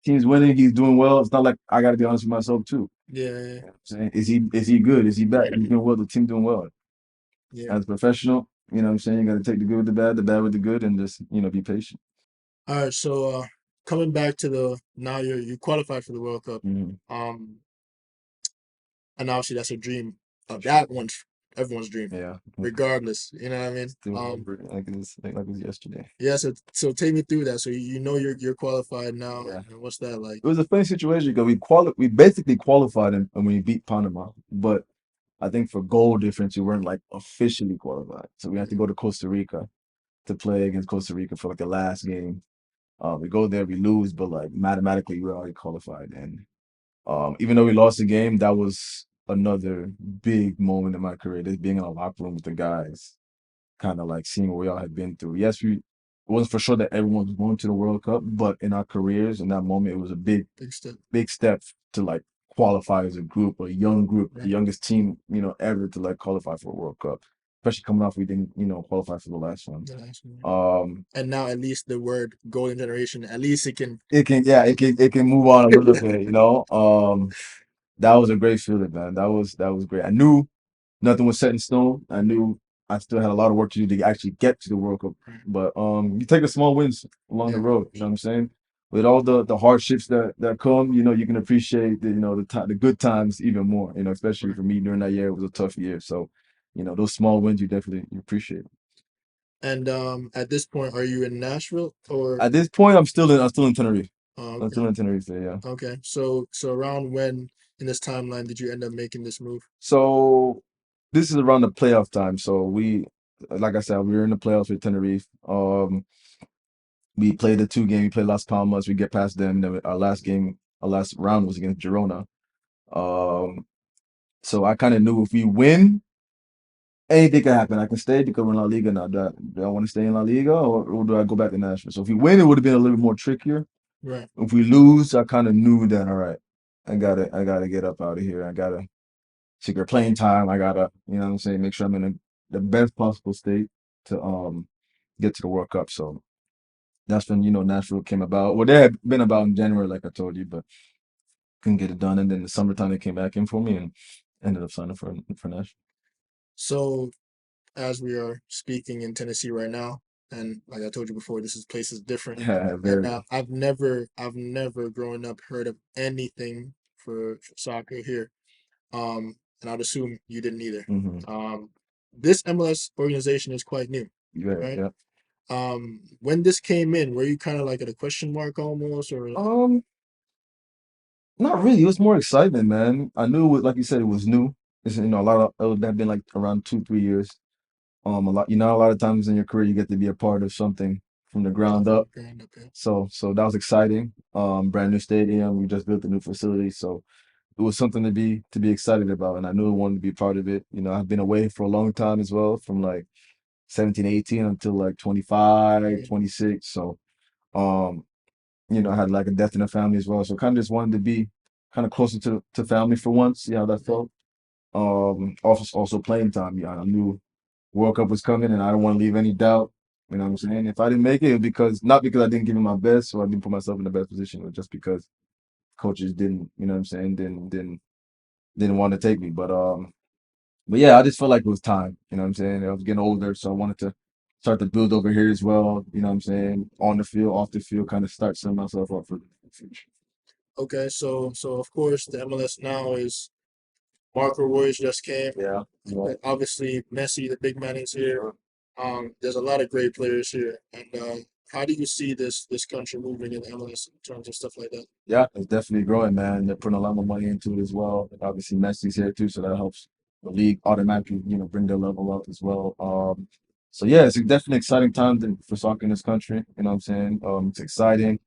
team's winning. He's doing well. It's not like I got to be honest with myself too. Yeah. You know what I'm saying? Is he good? Is he bad? He's doing well. The team doing well. Yeah. As a professional, you know what I'm saying? You got to take the good with the bad with the good, and just be patient. All right. So coming back to now you qualified for the World Cup. Mhm. Um, and obviously that's a dream of that one everyone's dream, Yeah. regardless. You know what I mean? Still remember it like it was yesterday. Yeah. So take me through that. So you know you're qualified now, Yeah. and what's that like? It was a funny situation because we basically qualified and we beat Panama, but I think for goal difference we weren't like officially qualified. So we had to go to Costa Rica to play against Costa Rica for like the last game. We go there, we lose, but like mathematically we're already qualified. And even though we lost the game, that was another big moment in my career. Just being in a locker room with the guys, kind of like seeing what we all had been through. Yes, it wasn't for sure that everyone was going to the World Cup, but in our careers, in that moment, it was a Big step. big step to like qualify as a group, a young group, the Right. youngest team, ever to like qualify for a World Cup. Especially coming off, we didn't, qualify for the last one. The last one. Um, And now at least the word golden generation, at least it can. yeah, it can move on a little bit. That was a great feeling, man. That was great. I knew nothing was set in stone. I knew I still had a lot of work to do to actually get to the World Cup. Right. But you take the small wins along the Yeah. road. You know what I'm saying? With all the hardships that come, you can appreciate the good times even more. Especially Right. for me during that year, it was a tough year. So, those small wins you appreciate. And at this point, are you in Nashville or? At this point, I'm still in Tenerife. Oh, I'm still in Tenerife, yeah. okay. So around when in this timeline did you end up making this move? So this is around the playoff time. So like I said, we were in the playoffs with Tenerife. We played the two game. We played Las Palmas. We get past them. Then our last round was against Girona. Um, so I kind of knew if we win, anything can happen. I can stay because we're in La Liga now. Do I want to stay in La Liga or do I go back to Nashville? So if we win, it would have been a little bit more trickier. Right. If we lose, I kind of knew that, all right, I gotta get up out of here. I gotta secure playing time. I gotta, you know what I'm saying, make sure I'm in the best possible state to get to the World Cup. So that's when, Nashville came about. Well, they had been about in January, like I told you, but couldn't get it done. And then the summertime they came back in for me and ended up signing for Nashville. So as we are speaking in Tennessee right now, and like I told you before, this place is different. Yeah, And very. I've never growing up heard of anything for soccer here. And I'd assume you didn't either. Mm-hmm. This MLS organization is quite new, Yeah, right? yeah. When this came in, were you kind of like at a question mark almost, or? Not really. It was more excitement, man. I knew it, like you said, it was new. It's a lot of it would have been like around 2, 3 years. A lot of times in your career you get to be a part of something from the Yeah, ground up. grand up, yeah. So that was exciting. Brand new stadium. We just built a new facility. So it was something to be excited about. And I knew I wanted to be part of it. I've been away for a long time as well, from like 17, 18 until like 25, Right. 26. So um, I had like a death in the family as well. So kind of just wanted to be kind of closer to family for once, see how that felt. Also playing time. Yeah, I knew World Cup was coming, and I don't want to leave any doubt. You know what I'm saying? If I didn't make it, because not because I didn't give it my best or I didn't put myself in the best position, but just because coaches didn't, you know what I'm saying, didn't want to take me. But yeah, I just felt like it was time. You know what I'm saying? I was getting older, so I wanted to start to build over here as well. You know what I'm saying? On the field, off the field, kind of start setting myself up for the future. Okay, so of course the MLS now is Marco Royce just came. Yeah. Yeah. Obviously Messi, the big man, is here. There's a lot of great players here, and how do you see this country moving in MLS in terms of stuff like that? Yeah, it's definitely growing, man. They're putting a lot more money into it as well. Obviously, Messi's here too, so that helps the league automatically, bring their level up as well. So yeah, it's definitely exciting time for soccer in this country. You know what I'm saying? It's exciting.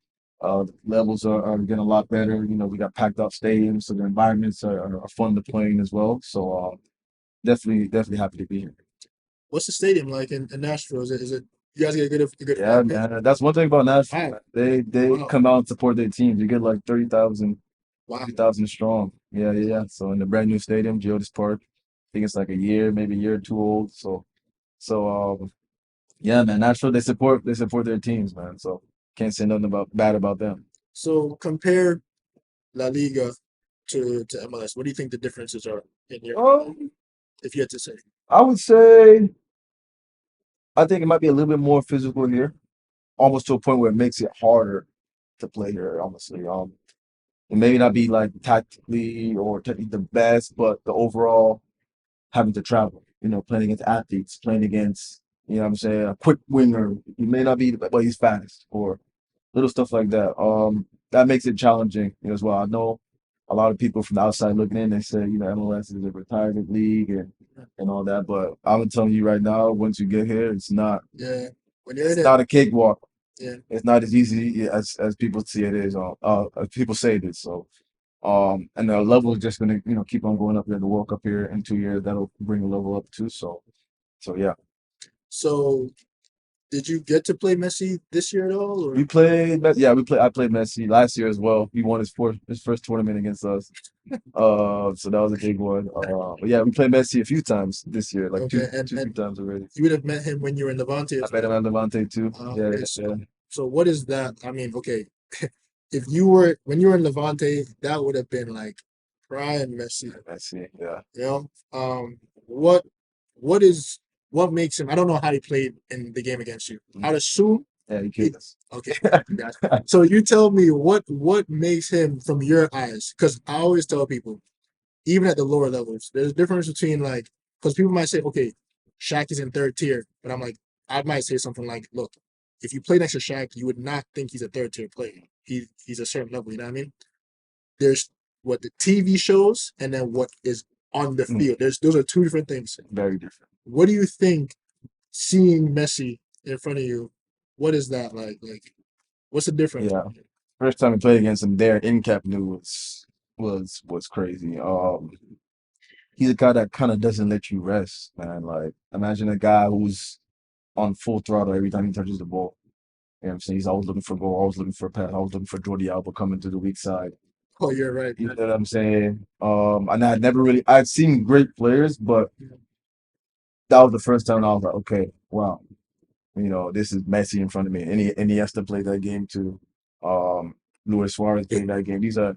The levels are getting a lot better. We got packed out stadiums, so the environments are fun to play in as well. So definitely happy to be here. What's the stadium like in Nashville? Is it you guys get a good Yeah, fan base? man. That's one thing about Nashville. Wow, They wow, come out and support their teams. You get like 30,000. wow. 3,000 strong. Yeah, yeah, yeah. So in the brand new stadium, Geodis Park, I think it's like maybe a year or two old. So yeah, man, Nashville they support their teams, man. So can't say nothing bad about them. So compare La Liga to MLS. What do you think the differences are in your, Um, if you had to say? I would say I think it might be a little bit more physical here, almost to a point where it makes it harder to play here, honestly. It may not be like tactically or technically the best, but the overall having to travel. playing against athletes, playing against, what I'm saying, a quick winger. He may not be, but he's fast, or little stuff like that. That makes it challenging, as well. I know a lot of people from the outside looking in, they say, MLS is a retirement league and all that. But I'm telling you right now, once you get here, it's not. Yeah. When you're in It's it, not a cakewalk. yeah. It's not as easy as people see it is. As people say it is. So, and the level is just gonna, keep on going up here. The World Cup here in 2 years, that'll bring the level up too. So yeah. So did you get to play Messi this year at all? Or We played, yeah, I played Messi last year as well. He won his first tournament against us. So that was a big one. But yeah, we played Messi a few times this year, like okay, two, three and times already. you would have met him when you were in Levante I as met him well. at Levante too. Yeah, Okay, yeah. so what is that? I mean, okay, if you were when you were in Levante, that would have been like prime Messi. Messi, yeah. You know, what what is what makes him? I don't know how he played in the game against you. I'd assume. Yeah, he killed us. Okay, gotcha. So you tell me what makes him from your eyes? Because I always tell people, even at the lower levels, there's a difference between like because people might say, okay, Shaq is in third tier, but I'm like, I might say something like, look, if you play next to Shaq, you would not think he's a third tier player. He's a certain level. You know what I mean? There's what the TV shows, and then what is on the field. Those are two different things. Very different. What do you think? Seeing Messi in front of you, what is that like? Like, what's the difference? Yeah. First time we played against him there in Camp Nou was crazy. He's a guy that kind of doesn't let you rest, man. Like, imagine a guy who's on full throttle every time he touches the ball. You know what I'm saying? He's always looking for goal, always looking for a pass, always looking for Jordi Alba coming to the weak side. Oh, you're right. You know what I'm saying? And I'd seen great players, but that was the first time I was like, okay, wow, this is Messi in front of me. And Iniesta played that game too. Luis Suarez played that game. These are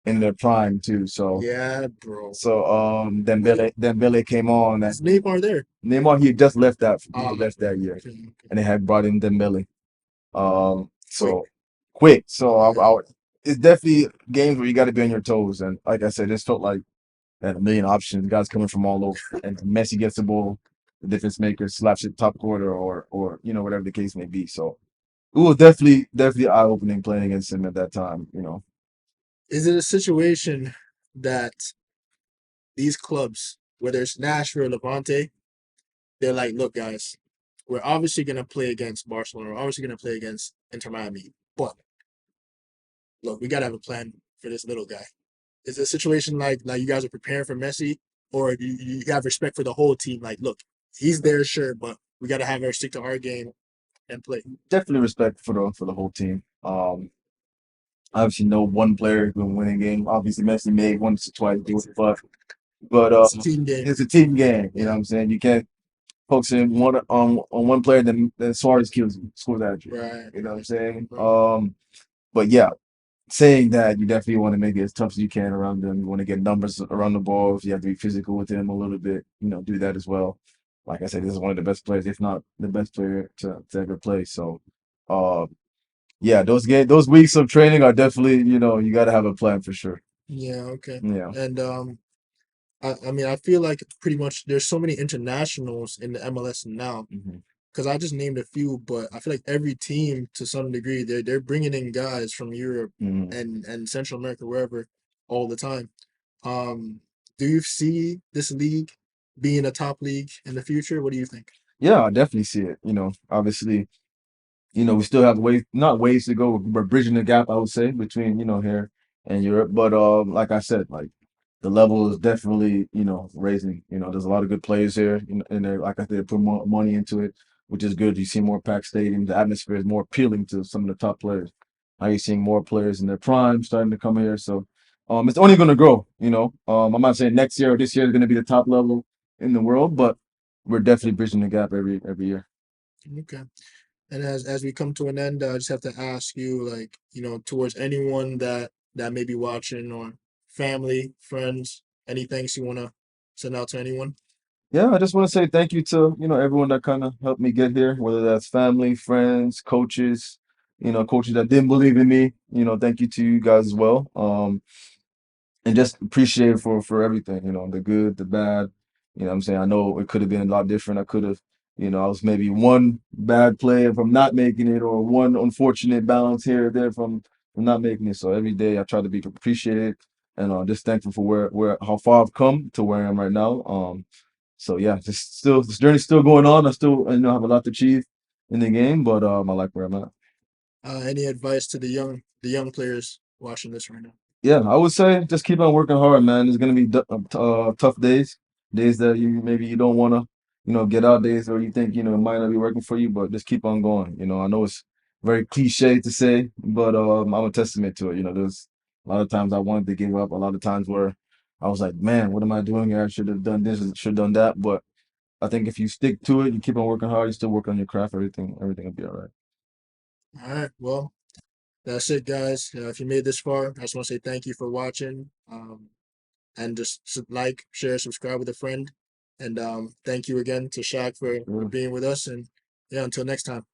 in their prime too. So Yeah, bro. Dembele came on, and Is Neymar there? Neymar, he just left that year, Okay, okay. and they had brought in Dembele. So Quick. quick. So it's definitely games where you got to be on your toes. And like I said, this felt like they had a million options. Guys coming from all over, and Messi gets the ball, the difference maker slaps it top quarter, or whatever the case may be. So it was definitely eye opening playing against him at that time. Is it a situation that these clubs, whether it's Nashville or Levante, they're like, look, guys, we're obviously gonna play against Barcelona. We're obviously gonna play against Inter Miami, but look, we gotta have a plan for this little guy. Is it a situation like you guys are preparing for Messi, or you have respect for the whole team? Like, look, he's there, sure, but we gotta have our stick to our game and play. Definitely respect for the whole team. Obviously, no one player can win a game. Obviously, Messi made once or twice do it, but It's a team game. it's a team game. You know what I'm saying? You can't focus in on one player, then Suarez scores at you. Right. You know what I'm saying? Right. But yeah, saying that, you definitely want to make it as tough as you can around them. You want to get numbers around the ball. If you have to be physical with him a little bit, do that as well. Like I said, this is one of the best players, if not the best player to ever play. So, uh, yeah, those weeks of training are definitely, you got to have a plan for sure. Yeah. Okay. Yeah. And I mean, I feel like pretty much there's so many internationals in the MLS now. Because I just named a few, but I feel like every team to some degree they're bringing in guys from Europe and Central America wherever all the time. Um, do you see this league being a top league in the future? What do you think? Yeah, I definitely see it. Obviously, we still have not ways to go. We're bridging the gap, I would say, between, here and Europe. But like I said, like the level is definitely, raising. There's a lot of good players here, and they, like I said, they put more money into it, which is good. You see more packed stadiums. The atmosphere is more appealing to some of the top players. Now you're seeing more players in their prime starting to come here. So it's only going to grow. I'm not saying next year or this year is going to be the top level in the world, but we're definitely bridging the gap every year. Okay. And as we come to an end, I just have to ask you, like, towards anyone that may be watching or family, friends, any thanks you want to send out to anyone? Yeah, I just want to say thank you to, everyone that kind of helped me get here, whether that's family, friends, coaches, coaches that didn't believe in me. Thank you to you guys as well. And just appreciate it for everything, the good, the bad. You know what I'm saying? I know it could have been a lot different. I could have, I was maybe one bad play from not making it, or one unfortunate balance here or there from not making it. So every day I try to be appreciated and just thankful for where how far I've come to where I am right now. So yeah, this journey's still going on. I still have a lot to achieve in the game, but I like where I'm at. Any advice to the young players watching this right now? Yeah, I would say just keep on working hard, man. There's gonna be tough days, days that maybe you don't wanna, get out, days where you think it might not be working for you, but just keep on going. I know it's very cliche to say, but I'm a testament to it. There's a lot of times I wanted to give up. A lot of times where I was like, man, what am I doing here? I should have done this, should have done that. But I think if you stick to it, you keep on working hard, you still work on your craft, everything will be all right. All right, well, that's it, guys. If you made this far, I just want to say thank you for watching. And just like, share, subscribe with a friend. And thank you again to Shaq for Yeah. being with us. And yeah, until next time.